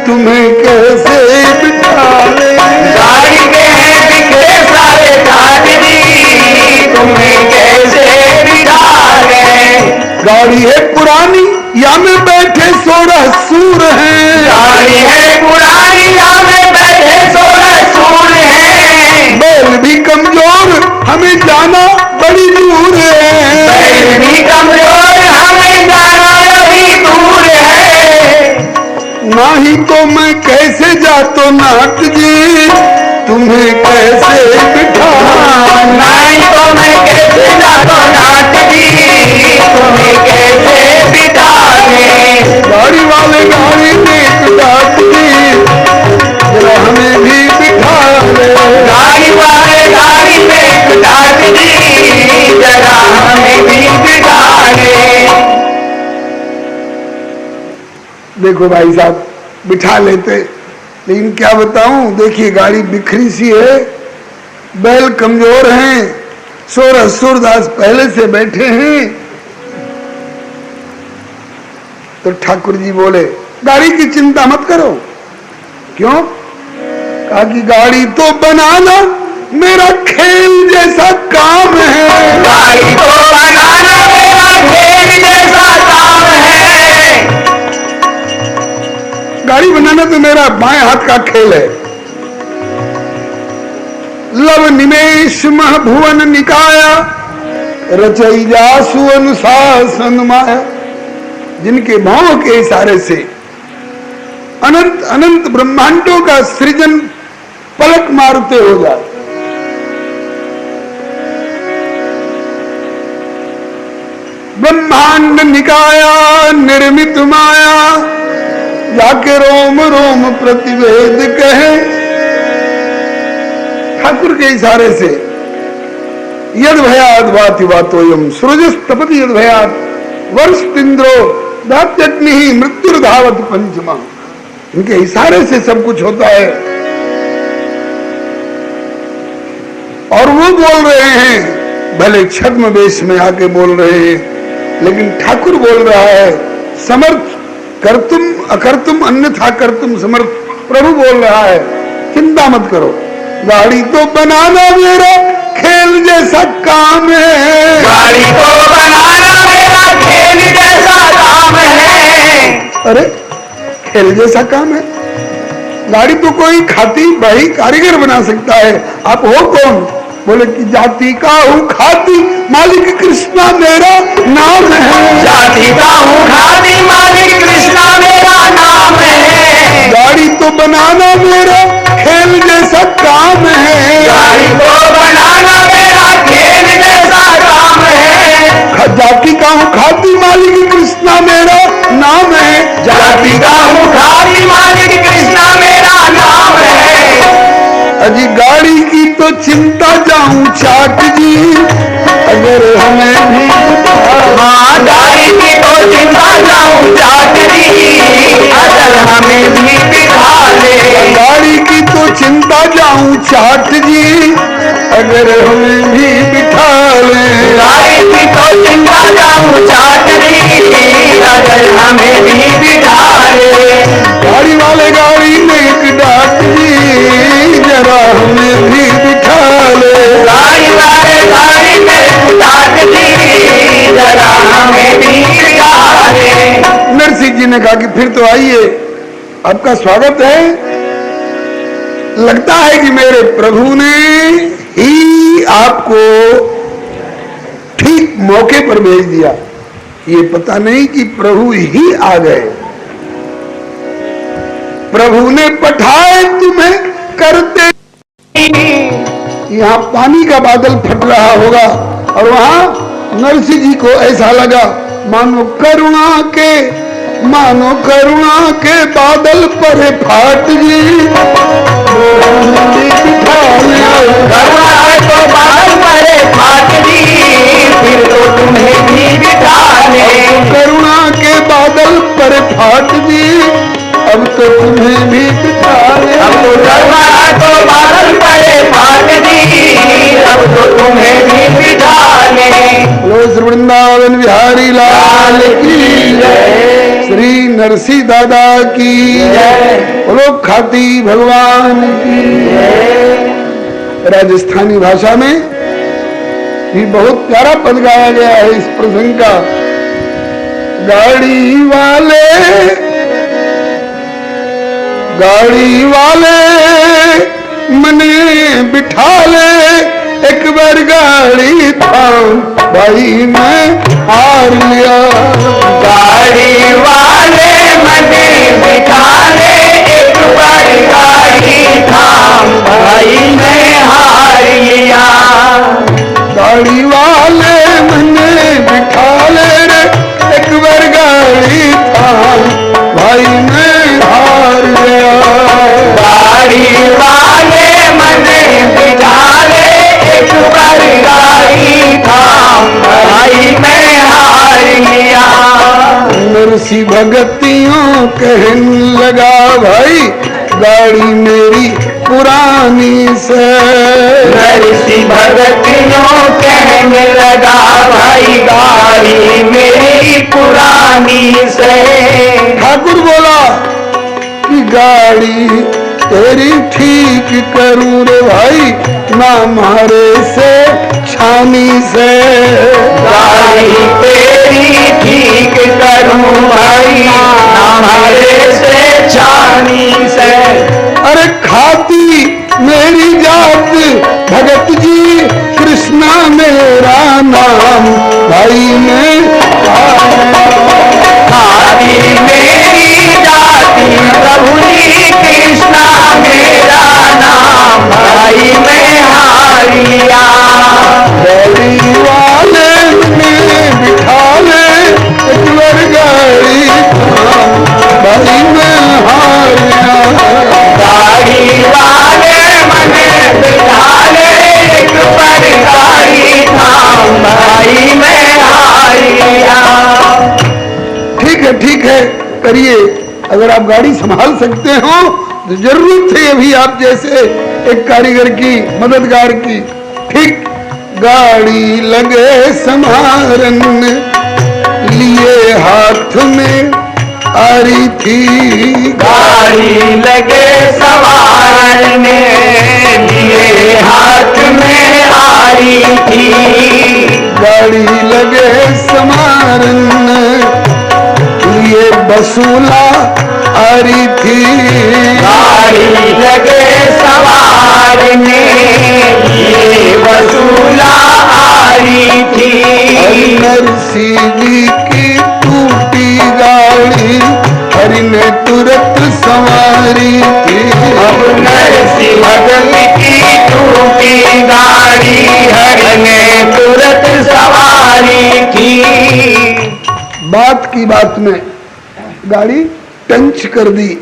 तुम्हें कैसे बिठा ले। गाड़ी के हैं बिखरे सारे ठाट जी, तुम्हें कैसे बिठा ले। गाड़ी है पुरानी या में बैठे 16 सूर हैं, गाड़ी है पुरानी या में बैठे 16 सूर हैं। बैल भी कमजोर हमें जाना बड़ी दूर है, बैल भी कमजोर हमें जाना बड़ी दूर है। ना ही तो मैं कैसे जातो नाट जी, तुम्हें कैसे बिठा। नहीं तो मैं कैसे जातो नाट जी, तुम्हें कैसे बिठा ले। गाड़ी वाले गाड़ी में डाट दी, जरा हमें भी बिठा ले। गाड़ी वाले गाड़ी में डाट दी, जरा हमें भी बिठा ले। देखो भाई साहब बिठा लेते, लेकिन क्या बताऊं, देखिए गाड़ी बिखरी सी है, बैल कमजोर हैं, 16 सूरदास पहले से बैठे हैं। तो ठाकुर जी बोले गाड़ी की चिंता मत करो। क्यों? कहा कि गाड़ी तो बनाना मेरा खेल जैसा काम है, गाड़ी तो बनाना मेरा खेल जैसा काम है। गाड़ी बनाना तो मेरा बाएं हाथ का खेल है। लव निमेश मह भुवन निकाया, रचई जासु अनुशासन माया। जिनके भाव के इशारे से अनंत अनंत ब्रह्मांडों का सृजन पलक मारते हो जाए। ब्रह्मांड निकाया निर्मित माया, जाके रोम रोम प्रतिवेद कहे। ठाकुर के इशारे से यद भयाद वाति वातोयम सृजस्तपति यद भयाद वर्ष तिंद्रो दात्यग्नि मृत्युर्धावत पंचमा। इनके इशारे से सब कुछ होता है। और वो बोल रहे हैं, भले छद्म वेश में आके बोल रहे हैं, लेकिन ठाकुर बोल रहा है समर्थ कर्तुम अकर्तुम अन्यथा कर्तुम समर्थ। प्रभु बोल रहा है चिंता मत करो, गाड़ी तो बनाना मेरा खेल जैसा काम है, गाड़ी तो बनाना मेरा खेल जैसा काम है। अरे खेल जैसा काम है? गाड़ी तो कोई खाती भाई कारीगर बना सकता है, आप हो कौन? बोले कि जाति का हूँ खाती मालिक कृष्णा मेरा नाम है, जाति का हूँ खाती मालिक कृष्णा मेरा नाम है। गाड़ी तो बनाना मेरा खेल जैसा काम है, गाड़ी तो बनाना मेरा खेल जैसा काम है। जाति का हूँ खाती मालिक कृष्णा मेरा नाम है, जाति का हूँ खाती मालिक कृष्णा मेरा नाम है। अजी गाड़ी की तो चिंता जाऊं चाट जी, अगर हमें भी हाँ गाड़ी की तो चिंता जाऊं चाट जी, अगर हमें भी बिठा ले। गाड़ी की तो चिंता जाऊं चाट जी, अगर हमें भी बिठा ले। गाड़ी की तो चिंता जाऊं चाट जी, अगर हमें भी बिठा ले। गाड़ी वाले गाड़ी में एक डाक जी, जरा हमें भी बिठा ले। गाड़ी वाले गाड़ी में डाक जी, जरा हमें भी बिठा ले। नरसिंह जी ने कहा कि फिर तो आइए, आपका स्वागत है। लगता है कि मेरे प्रभु ने ही आपको ठीक मौके पर भेज दिया। ये पता नहीं कि प्रभु ही आ गए, प्रभु ने पठाए तुम्हें करते। यहाँ पानी का बादल फट रहा होगा और वहां नरसिंह जी को ऐसा लगा मानो करुणा के बादल पर फाट जी। करुणा तो बादल परे फाट जी, फिर तो तुम्हें भी बिठा ले। करुणा के बादल पर फाट जी, अब तो तुम्हें भी बिठा ले। अब तो करुणा तो बादल परे फाट जी, अब तो तुम्हें भी बिठा ले। बोलो श्री वृंदावन बिहारी लाल की जय, श्री नरसिंह दादा की जय, बोलो खाती भगवान की जय। राजस्थानी भाषा में भी बहुत प्यारा पद गाया गया है इस प्रसंग का। गाड़ी वाले मने बिठा ले, एक बार गाड़ी थाम भाई मैं हार लिया। गाड़ी वाले मने बिठा ले, एक बार गाड़ी थाम भाई मैं हार लिया। गाड़ी वाले मने बिठा ले रे, एक बार गाड़ी थाम भाई मैं हार गया। गाड़ी वाले मने बिठा ले, एक बार गाड़ी थाम भाई मैं हार लिया। नरसिंह भगतियों कहने लगा भाई गाड़ी मेरी पुरानी से। नरसिंह भगतियों कहने लगा भाई गाड़ी मेरी पुरानी से। ठाकुर बोला कि गाड़ी तेरी ठीक करूं रे भाई, ना मारे से छानी से। गाड़ी तेरी ठीक करूं भाई, हमारे से छानी से। अरे खाती मेरी जात भगत जी, कृष्णा मेरा नाम भाई मैं खाती मेरी जाति प्रभु जी, कृष्णा मेरा नाम भाई मैं हार लिया। गाड़ी वाले में बिठा ले, एक बार गाड़ी थाम भाई मैं हार गया। गाड़ी वाले मने बिठा ले, एक बार गाड़ी थाम भाई मैं हार लिया। ठीक है करिए, अगर आप गाड़ी संभाल सकते हो तो जरूरत है अभी आप जैसे एक कारीगर की, मददगार की। ठीक गाड़ी लगे समारन, लिए हाथ में आरी थी। गाड़ी लगे सवारने, लिए हाथ में आरी थी। गाड़ी लगे समारन, लिए बसूला आरी थी। गाड़ी लगे सवारने, लिए वसूला आरी थी। नरसी जी की टूटी गाड़ी हरि ने तुरंत संवारी थी। अब नरसी भगत की टूटी गाड़ी हरि ने तुरंत सवारी थी। बात की बात में गाड़ी टंच कर दी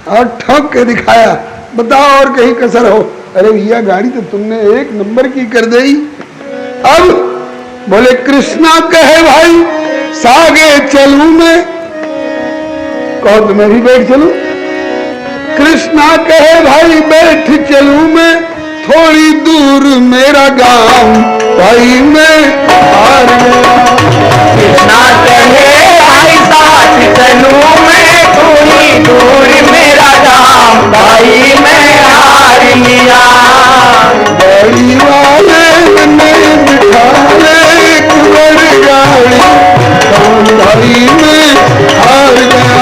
और ठोक के दिखाया, बताओ और कहीं कसर हो। अरे भैया गाड़ी तो तुमने एक नंबर की कर दी। अब बोले कृष्णा कहे भाई सागे चलूं मैं, कहो तो मैं भी बैठ चलूं। कृष्णा कहे भाई बैठ चलूं मैं, थोड़ी दूर मेरा गांव भाई मैं हार गया। कृष्णा कहे भाई साथ चलूं मैं, थोड़ी दूर मेरा गांव भाई मैं हार लिया। गाड़ी वाले ने बिठाए एक बड़ी गाड़ी, गांव भाई में हार गया।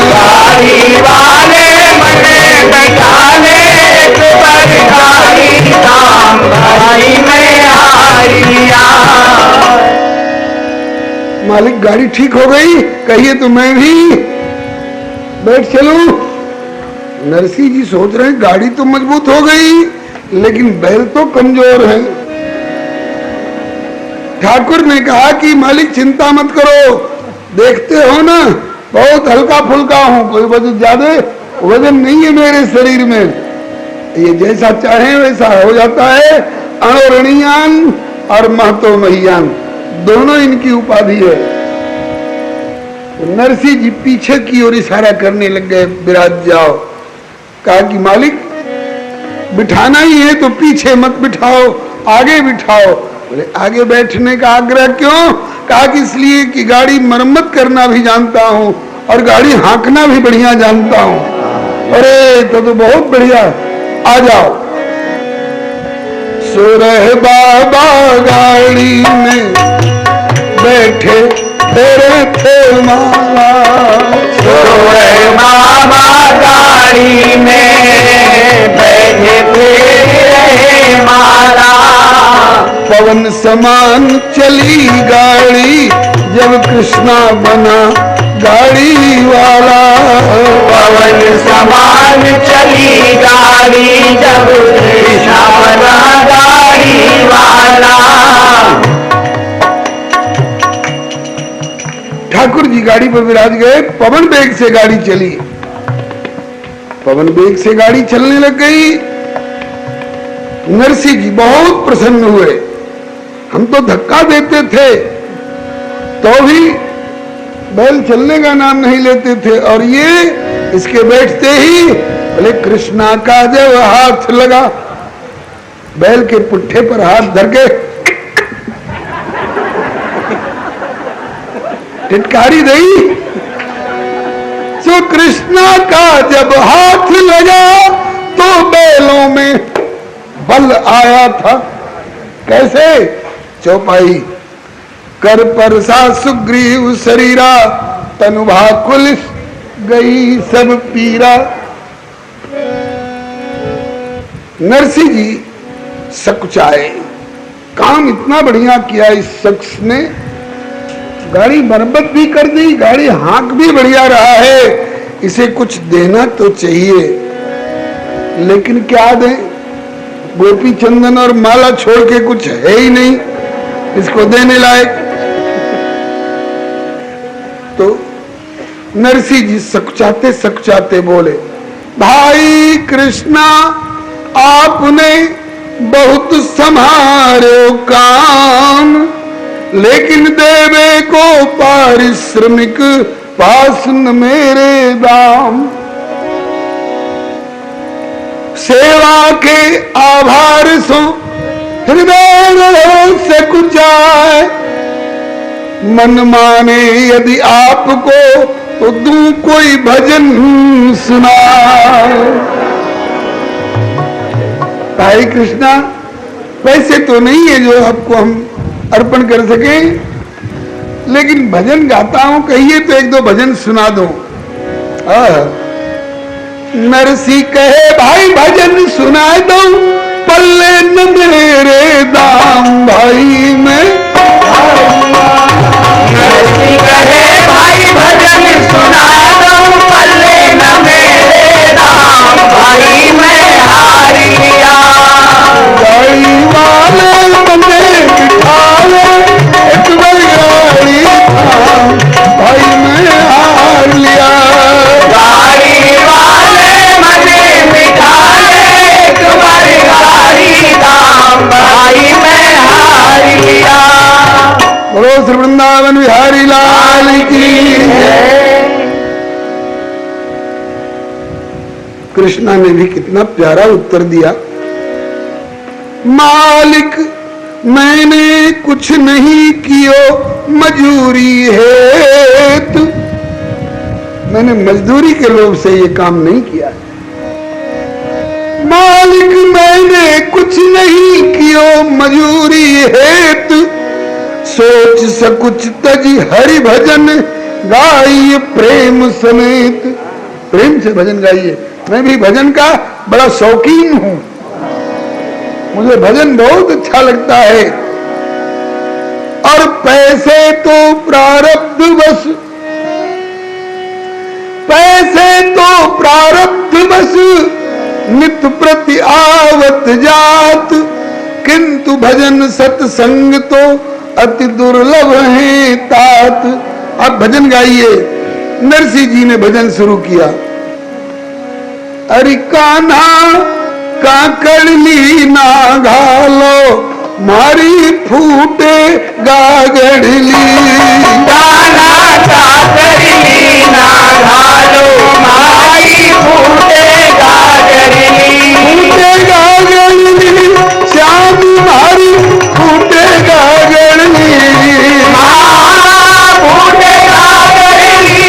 गाड़ी वाले मने बैठाले एक बड़ी गाड़ी, गांव भाई मैं हार लिया। मालिक गाड़ी ठीक हो गई, कहिए तो मैं भी बैठ चलूं। नरसी जी सोच रहे हैं गाड़ी तो मजबूत हो गई लेकिन बैल तो कमजोर है। ठाकुर ने कहा कि मालिक चिंता मत करो, देखते हो ना बहुत हल्का फुल्का हूं, कोई वजन ज्यादा वजन नहीं है मेरे शरीर में, ये जैसा चाहे वैसा हो जाता है। अणोरणीयान और महतो महियान दोनों इनकी उपाधि है। नरसी जी पीछे की ओर इशारा करने लग गए, विराज जाओ। कहा कि मालिक बिठाना ही है तो पीछे मत बिठाओ, आगे बिठाओ। बोले आगे बैठने का आग्रह क्यों? कहा कि इसलिए कि गाड़ी मरम्मत करना भी जानता हूं और गाड़ी हाँकना भी बढ़िया जानता हूं। अरे तो बहुत बढ़िया, आ जाओ। सुरह बाबा गाड़ी में बैठे तेरे थे माला, सुरह बाबा गाड़ी में बैठे थे माला। पवन समान चली गाड़ी जब कृष्णा बना गाड़ी वाला। पवन समान चली गाड़ी जब कृष्णा बना गाड़ी वाला। ठाकुर जी गाड़ी पर विराज गए, पवन वेग से गाड़ी चली। पवन वेग से गाड़ी चलने लग गई। नरसिंह जी बहुत प्रसन्न हुए। हम तो धक्का देते थे तो भी बैल चलने का नाम नहीं लेते थे, और ये इसके बैठते ही बोले कृष्णा का जब हाथ लगा, बैल के पुट्ठे पर हाथ धर के टिटकारी दी। सो कृष्णा का जब हाथ लगा तो बैलों में बल आया था। कैसे? चौपाई कर परसा सुग्रीव शरीरा, तनुभा कुलिस गई सब पीरा। नरसिंह जी सकुचाए, काम इतना बढ़िया किया इस शख्स ने, गाड़ी मरम्मत भी कर दी, गाड़ी हाँक भी बढ़िया रहा है, इसे कुछ देना तो चाहिए। लेकिन क्या दें? गोपी चंदन और माला छोड़ के कुछ है ही नहीं इसको देने लायक। तो नरसिंह जी सकुचाते सकुचाते बोले, भाई कृष्णा आपने बहुत संभारो काम, लेकिन देवे को पारिश्रमिक पास न मेरे दाम। सेवा के आभार सो हृदय से कुछ जाए, मन माने यदि आपको तो दूं कोई भजन सुना। भाई कृष्णा, पैसे तो नहीं है जो आपको हम अर्पण कर सके, लेकिन भजन गाता हूं, कहिए तो एक दो भजन सुना दो। नरसी कहे भाई भजन सुना दो, पल्ले न मेरे दाम भाई मैं। नरसी कहे भाई भजन सुना दो, पल्ले न मेरे दाम भाई मैं हारिया। गाड़ी वाले बंदे बिठावे एक बरगाड़ी था, भाई मैं हार लिया। गाड़ी वाले मने बिठावे एक बरगाड़ी था, भाई मैं हारिया। बोलो श्री वृंदावन बिहारी लाल की जय। कृष्णा ने भी कितना प्यारा उत्तर दिया। मालिक मैंने कुछ नहीं कियो मजूरी है तू, मैंने मजदूरी के लोभ से ये काम नहीं किया। मालिक मैंने कुछ नहीं कियो मजूरी है तू, सोच सकुच तजी हरि भजन गाइए प्रेम समेत। प्रेम से भजन गाइए। मैं भी भजन का बड़ा शौकीन हूं, मुझे भजन बहुत अच्छा लगता है। और पैसे तो प्रारब्ध बस, पैसे तो प्रारब्ध बस नित प्रति आवत जात, किंतु भजन सत्संग तो अति दुर्लभ है तात। अब भजन गाइए। नरसिंह जी ने भजन शुरू किया। अरे कान्हा काकड़ली ना घालो, मारी फूटे गागड़ली। कान्हा काकड़ली ना घालो, मारी फूटे गागड़ली। फूटे गागड़ली श्याम मारी फूटे गागड़ली। फूटे गागड़ली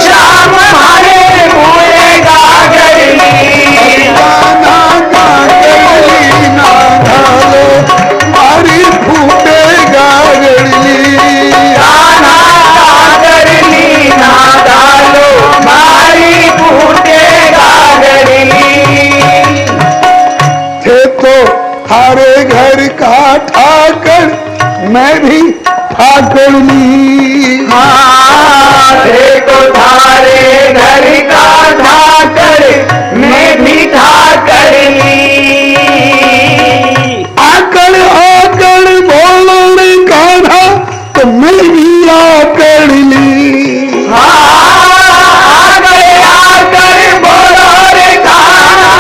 श्याम मारे फूटे गागड़ली। कान्हा काकड़ली ना घालो, मारी फूटे गागड़ली। कान्हा काकड़ली ना घालो, मारी फूटे गागड़ली। थे तो थारे घर का ठाकर, मैं भी ठाकर ली। थे तो थारे घर का ठाकर, मैं भी ठाकर ली। आकर आकर बोलो रे कान्हा, तो मैं भी आकर ली। आकर आकर बोलो रे कान्हा,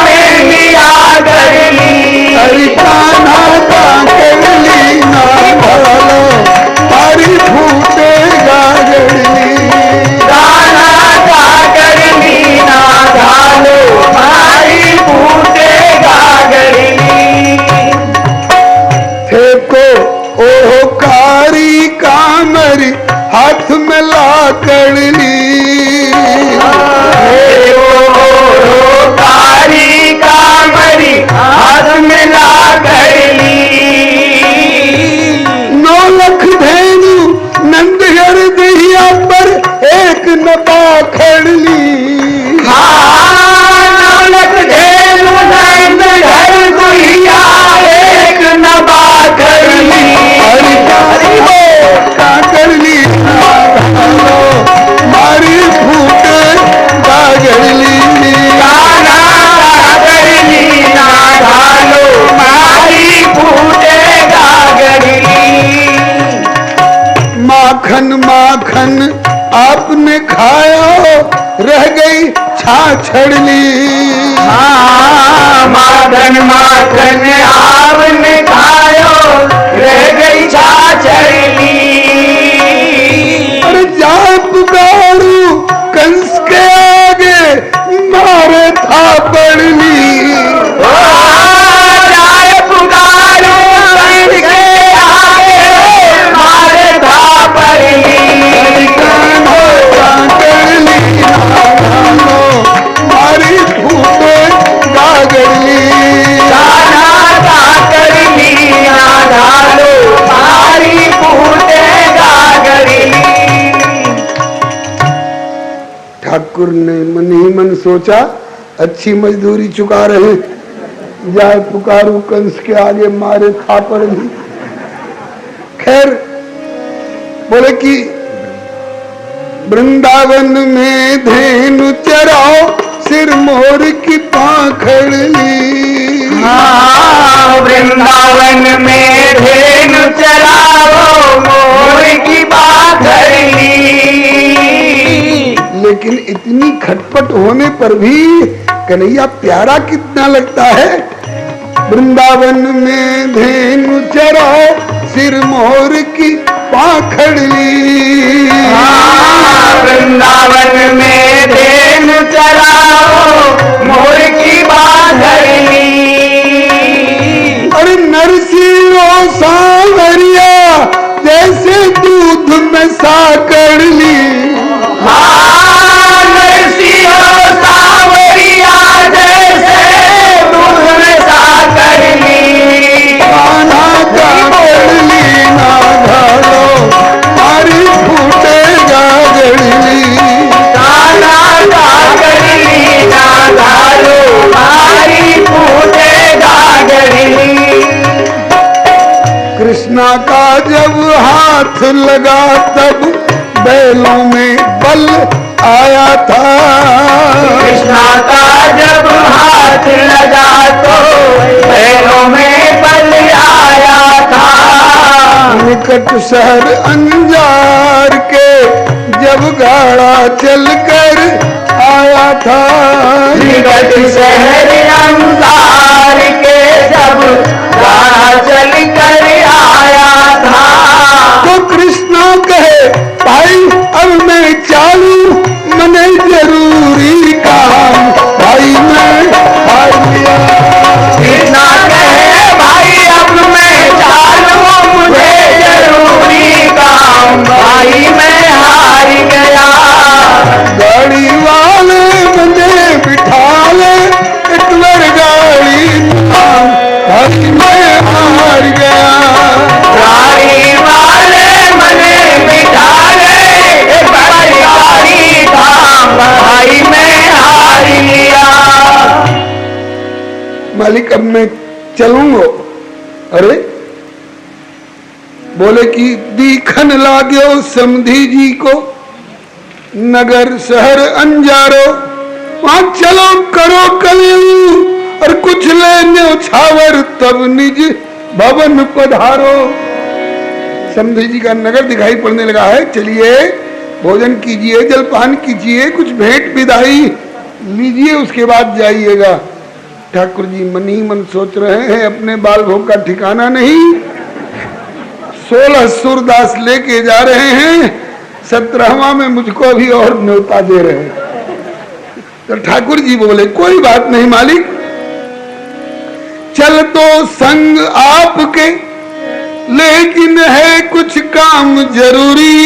मैं भी आकर ली। अरे कान्हा काकर ली ना घालो, मारी फूटे गागड़ली। कान्हा काकड़ली ना घालो, मारी फूटे गागड़ली। थे को ओहो कारी कामरी, हाथ में ला कर ली। कारी कामरी हाथ में ला कर ली। 9 लाख धेनु नंदगढ़ दहिया पर एक नबा खड़ ली। नानक धेनु नंद घर गुहिया, एक नबा कर ली। काकर ली मारी फूटे गागड़ली। कान्हा काकड़ली ना घालो, मारी फूटे गागड़ली। माखन माखन आपने खाया, रह गई छाछड़ली। माखन माखन आपने खायो, रह गई छाछड़ली। अरे जा पुकारू कंस के आगे, मारे था पड़ली। जाय पुकारो ठाकुर ने मन ही मन सोचा अच्छी मजदूरी चुका रहे, जाए पुकारू कंस के आगे मारे थापड़ भी। खैर बोले कि वृंदावन में धेनु चराओ, सिर मोर की पाखड़ ली। हाँ, वृंदावन में धेनु चराओ, मोर की पाखड़ ली। लेकिन इतनी खटपट होने पर भी कन्हैया प्यारा कितना लगता है। वृंदावन में धेनु चराओ, सिर मोर की पाखड़ ली। वृंदावन में धेनु चराओ, मोर की पाखड़ ली। और नरसिंहो सांवरिया जैसे दूध में साकड़ ली। नरसिंहो सांवरिया जैसे दूध में साकड़ ली। कान्हा काकड़ ली ना घालो, मारी फूटेगा गड़ली। कान्हा काकड़ ली ना घालो, मारी फूटेगा गड़ली। कृष्णा का जब हाथ लगा तब बैलों में बल आया था। कृष्णा का जब हाथ लगा तो बैलों में बल आया था। निकट शहर अंजार के जब गाड़ा चलकर आया था। निकट शहर अंजार के जब गाड़ा चलकर आया था। तो कृष्णा कहे भाई अब मैं चालू, मने जरूरी काम भाई मैं हार गया। कृष्णा कहे भाई अब मैं चालू, मुझे जरूरी काम भाई मैं हार गया। गाड़ी वाले मुझे बिठा ले, एक बार गाड़ी भाई मैं हार गया। गाड़ी वाले मने बिठा ले, एक बार गाड़ी थाम भाई मैं हार लिया। मालिक अब मैं चलूंगा। अरे बोले कि दीखन लाग्यो समधी जी को, नगर शहर अंजारो, वहां चलो करो कलयू, और कुछ ले छावर तब निज भवन पधारो। समधी जी का नगर दिखाई पड़ने लगा है, चलिए भोजन कीजिए, जलपान कीजिए, कुछ भेंट विदाई लीजिए, उसके बाद जाइएगा। ठाकुर जी मन ही मन सोच रहे हैं अपने बाल भोग का ठिकाना नहीं। 16 सूरदास लेके जा रहे हैं, 17वां में मुझको भी और न्योता दे रहे हैं। तो ठाकुर जी बोले कोई बात नहीं मालिक, चल तो संग आपके, लेकिन है कुछ काम जरूरी।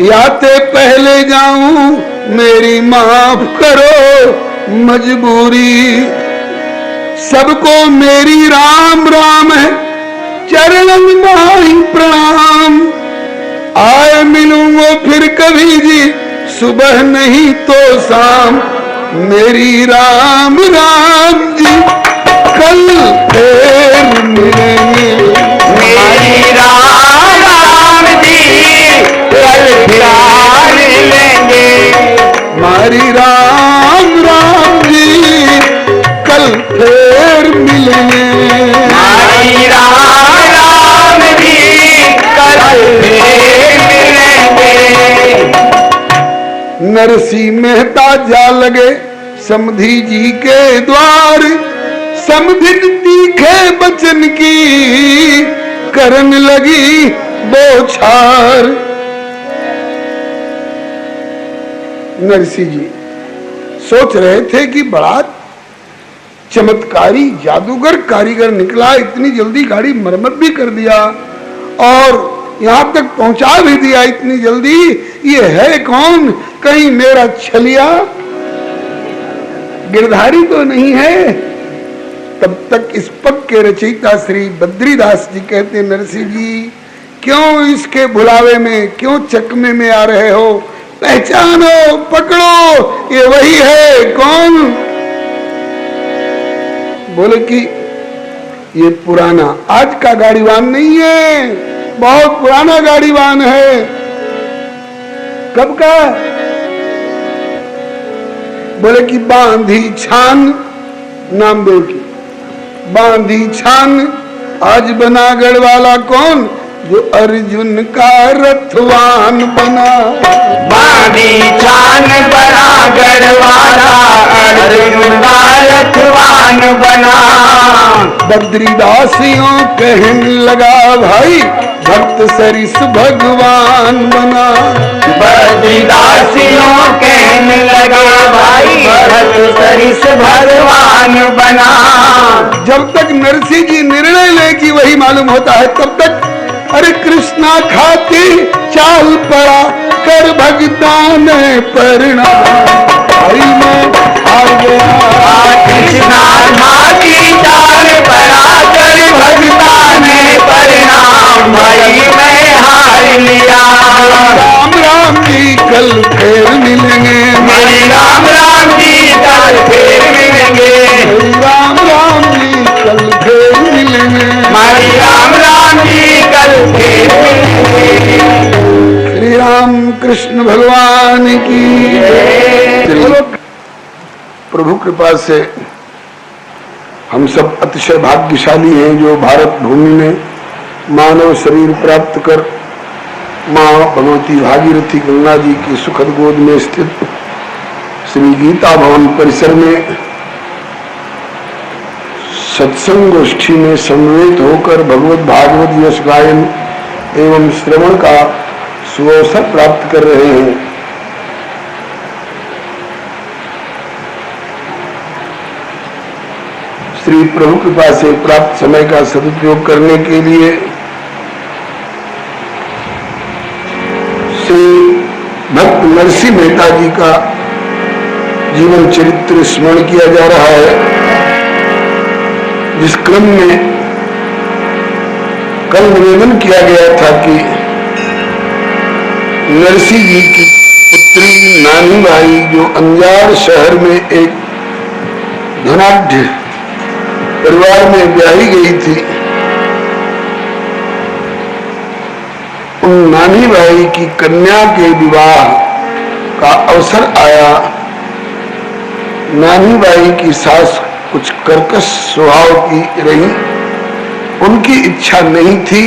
याते पहले जाऊं मेरी माफ करो मजबूरी। सबको मेरी राम राम है, चरणन माही प्रणाम। आए मिलूंगा फिर कभी जी, सुबह नहीं तो शाम। मेरी राम राम जी कल फिर मिलेंगे। मेरी राम राम जी कल फिर मिलेंगे। हमारी राम राम जी कल फिर मिलेंगे। हमारी राम राम जी कल फिर मिलेंगे। नरसिंह मेहता जा लगे समधी जी के द्वार। समधिन तीखे बचन की करन लगी बौछार। नरसिंह जी सोच रहे थे कि बड़ा चमत्कारी जादूगर कारीगर निकला, इतनी जल्दी गाड़ी मरम्मत भी कर दिया और यहां तक पहुंचा भी दिया इतनी जल्दी। ये है कौन? कहीं मेरा छलिया गिरधारी तो नहीं है? तब तक इस पग के रचयिता श्री बद्रीदास जी कहते, नरसिंह जी क्यों इसके बुलावे में, क्यों चकमे में आ रहे हो? पहचानो, पकड़ो, ये वही है। कौन? बोले कि ये पुराना, आज का गाड़ीवान नहीं है, बहुत पुराना गाड़ीवान है। कब का? बोले कि बांधी छान, नामदेव की बांधी छान, आज बना गढ़वाला कौन? जो अर्जुन का रथवान बना। बांधी छान बना गढ़वाला, अर्जुन का रथवान बना। बद्रीदासियों कहने लगा भाई, भक्त सरिस भगवान बना। बद्रीदासियों कहने लगा भाई, भक्त सरिस भगवान बना। जब तक नरसिंह जी निर्णय ले कि वही मालूम होता है, तब तक अरे कृष्णा खाती चाल पड़ा, कर भगतान परिणाम। हरि में हार गया, कृष्णा खाती चाल पड़ा, कर भगतान परिणाम। भाई मैं हार लिया। राम राम जी कल फिर मिलेंगे, मेरे राम राम जी कल फिर मिलेंगे। राम राम जी कल फिर मिलेंगे, हमारी राम राम जी कल फिर मिलेंगे। श्री राम कृष्ण भगवान की जय। प्रभु कृपा से हम सब अतिशय भाग्यशाली हैं जो भारत भूमि में मानव शरीर प्राप्त कर माँ भगवती भागीरथी गंगा जी की सुखद गोद में स्थित श्री गीता भवन परिसर में सत्संग गोष्ठी में सम्मिलित होकर भगवत भागवत यश गायन एवं श्रवण का सुअवसर प्राप्त कर रहे हैं। श्री प्रभु कृपा से प्राप्त समय का सदुपयोग करने के लिए श्री भक्त नरसिंह मेहता जी का जीवन चरित्र स्मरण किया जा रहा है। जिस क्रम में कल निवेदन किया गया था कि नरसिंह जी की पुत्री नानी बाई जो अंजार शहर में एक धनाढ्य परिवार में ब्याही गई थी, उन नानी बाई की कन्या के विवाह का अवसर आया। नानी बाई की सास कुछ कर्कश स्वभाव की रही, उनकी इच्छा नहीं थी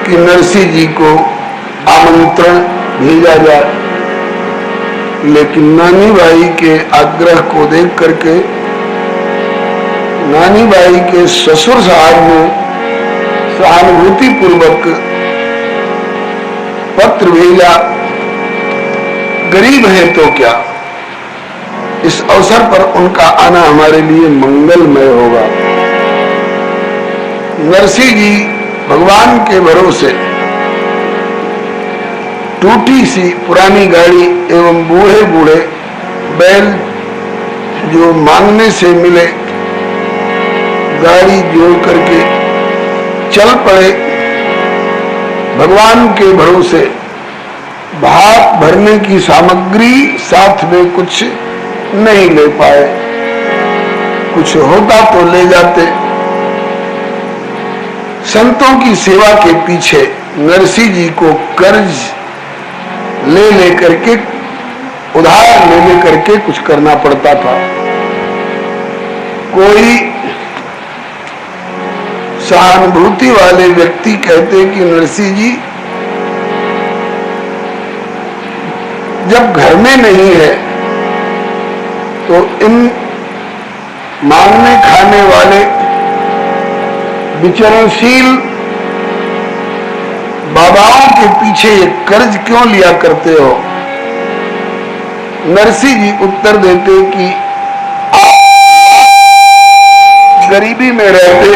कि नरसिंह जी को आमंत्रण भेजा जाए, लेकिन नानी बाई के आग्रह को देख करके नानी बाई के ससुर साहब ने सहानुभूति पूर्वक पत्र भेजा, गरीब है तो क्या, इस अवसर पर उनका आना हमारे लिए मंगलमय होगा। नरसिंह जी भगवान के भरोसे टूटी सी पुरानी गाड़ी एवं बूढ़े बूढ़े बैल जो मांगने से मिले, गाड़ी जोड़ करके चल पड़े। भगवान के भरोसे भात भरने की सामग्री साथ में कुछ नहीं ले पाए, कुछ होता तो ले जाते। संतों की सेवा के पीछे नरसिंह जी को कर्ज ले लेकर के, उधार ले लेकर के कुछ करना पड़ता था। कोई सहानुभूति वाले व्यक्ति कहते कि नरसिंह जी जब घर में नहीं है तो इन मांगने खाने वाले विचरणशील बाबाओं के पीछे ये कर्ज क्यों लिया करते हो? नरसिंह जी उत्तर देते कि आप गरीबी में रहते,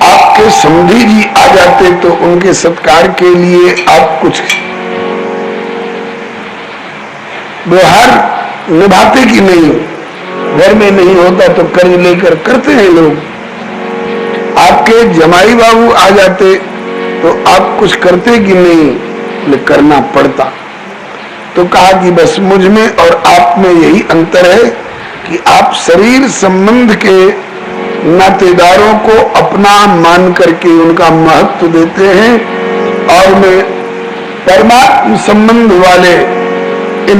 आपके समधी जी आ जाते तो उनके सत्कार के लिए आप कुछ व्यवहार निभाते कि नहीं? घर में नहीं होता तो कर्ज लेकर करते हैं लोग। आपके जमाई बाबू आ जाते तो आप कुछ करते कि नहीं? इसलिए करना पड़ता। तो कहा कि बस मुझ में और आप में यही अंतर है कि आप शरीर संबंध के नातेदारों को अपना मान करके उनका महत्व देते हैं और मैं परमात्म संबंध वाले इन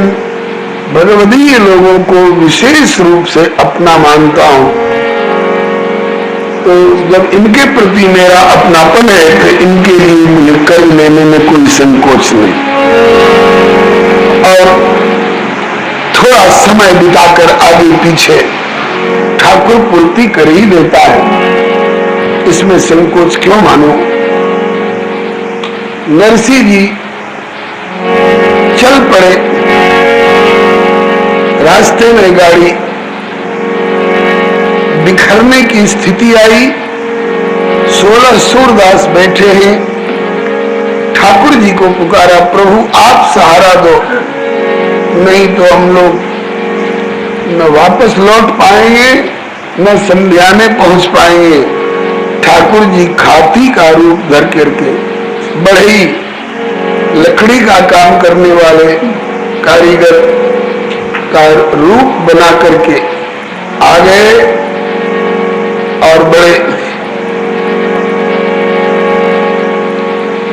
भगवदीय लोगों को विशेष रूप से अपना मानता हूं। तो जब इनके प्रति मेरा अपनापन है तो इनके लिए मुझे कर लेने में कोई संकोच नहीं और थोड़ा समय बिताकर आगे पीछे ठाकुर पूर्ति कर ही देता है, इसमें संकोच क्यों मानो। नरसिंह जी चल पड़े, रास्ते में गाड़ी बिखरने की स्थिति आई। 16 सूरदास बैठे हैं, ठाकुर जी को पुकारा, प्रभु आप सहारा दो, नहीं तो हम लोग न वापस लौट पाएंगे न संध्या में पहुंच पाएंगे। ठाकुर जी खाती का रूप धर करके बढ़ई लकड़ी का काम करने वाले कारीगर का रूप बना करके आ गए और बड़े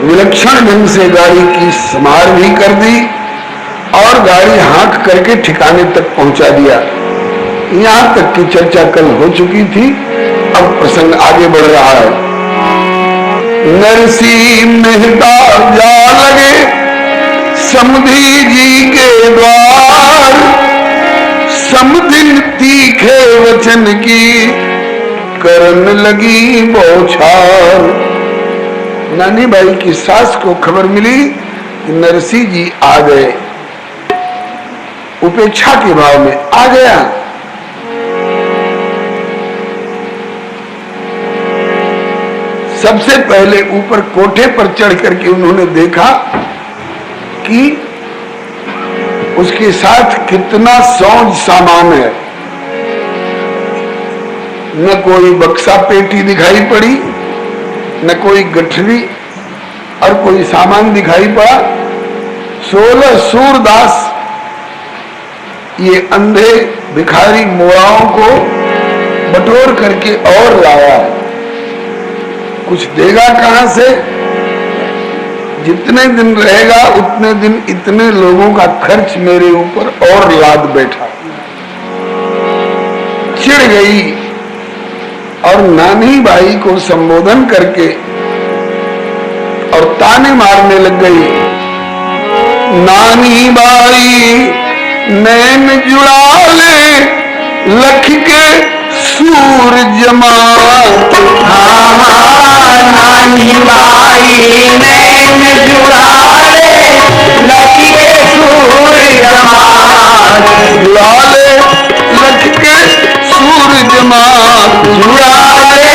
विलक्षण ढंग से गाड़ी की संभाल भी कर दी और गाड़ी हाँक करके ठिकाने तक पहुंचा दिया। यहां तक की चर्चा कल हो चुकी थी, अब प्रसंग आगे बढ़ रहा है। नरसिंह मेहता जा लगे समधी जी के द्वार, समधिन तीखे वचन की करन लगी बौछार। नानी भाई की सास को खबर मिली कि नरसिंह जी आ गए, उपेक्षा के भाव में आ गया। सबसे पहले ऊपर कोठे पर चढ़ करके उन्होंने देखा कि उसके साथ कितना सौंज सामान है। न कोई बक्सा पेटी दिखाई पड़ी, न कोई गठरी और कोई सामान दिखाई पड़ा। 16 सूरदास ये अंधे भिखारी मोराओं को बटोर करके और लाया है। कुछ देगा कहां से? जितने दिन रहेगा उतने दिन इतने लोगों का खर्च मेरे ऊपर और लाद बैठा। चिढ़ गई और नानी बाई को संबोधन करके और ताने मारने लग गई। नानी बाई नैन जुड़ा ले लख के सूर जमात। नानी बाई नैन जुड़ा ले लख के सूर जमात। जुड़ा ले लख के सूर जमात, जुड़ा ले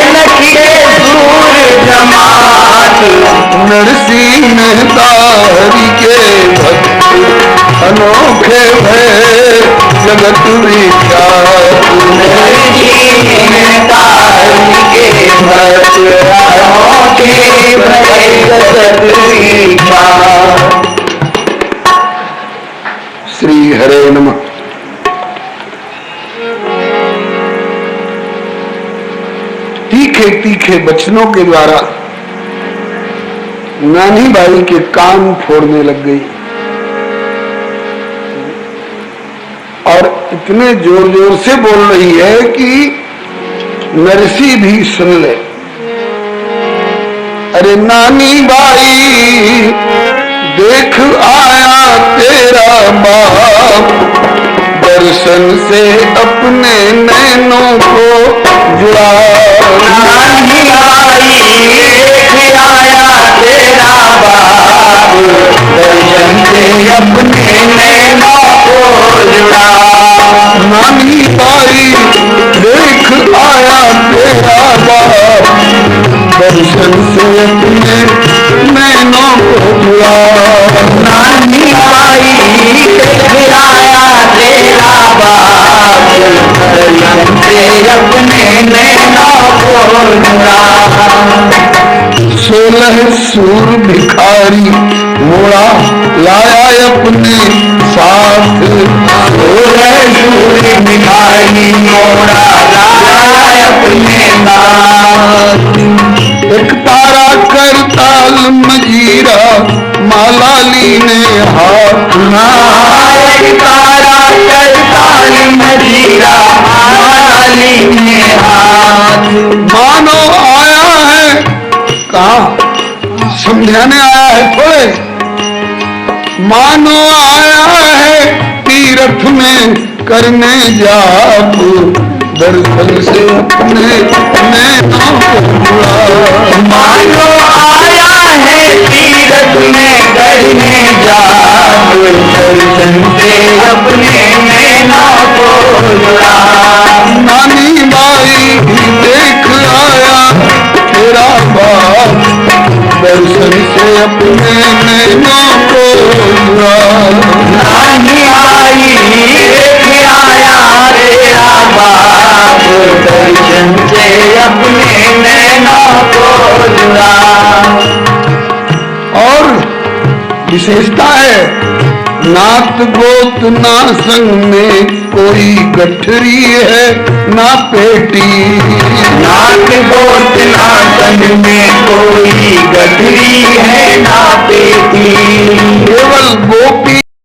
लख के सूर जमात। नरसिंह मेहता हरि के भक्त अनोखे भय जगत विख्यात। नरसिंह मेहता हरि के भक्त अनोखे भय जगत विख्यात। श्री हरे नमः। तीखे तीखे वचनों के द्वारा नानी बाई के कान फोड़ने लग गई और इतने जोर जोर से बोल रही है कि नरसिंह भी सुन ले। अरे नानी बाई देख आया तेरा बाप, दर्शन से अपने नैनों को जुड़ा। नानी बाई देख आया तेरा बाप, दर्शन से अपने नैनों को जुड़ा। नानी बाई देख आया तेरा बाप, दर्शन से अपने नैनों को जुड़ा। नानी बाई देख आया तेरा बाप, दर्शन से अपने नैनों को जुड़ा। 16 सूर भिखारी मोड़ा लाया अपने साथ। सूर भिखारी मोड़ा लाया अपने साथ। एक तारा करताल मजीरा माला लीने हाथ। एक तारा करताल मजीरा माला लीने हाथ। मानो आया है, कहा समझाने आया है थोड़े, मानो आया है तीर्थ में करने जाप, दर्शन से अपने नैनों को बुला। मानो आया है तीर्थ में करने जाप, दर्शन से अपने नैनों को बुला। नानी बाई देख आया तेरा बाप, दर्शन से अपने नैनों को बुला। नानी आई देख आया तेरा बाप, दर्शन से अपने नैनों को बुला। और विशेषता है, नात गोत ना संग में कोई गठरी है ना पेटी। नात गोत ना संग में कोई गठरी है ना पेटी। केवल गोपी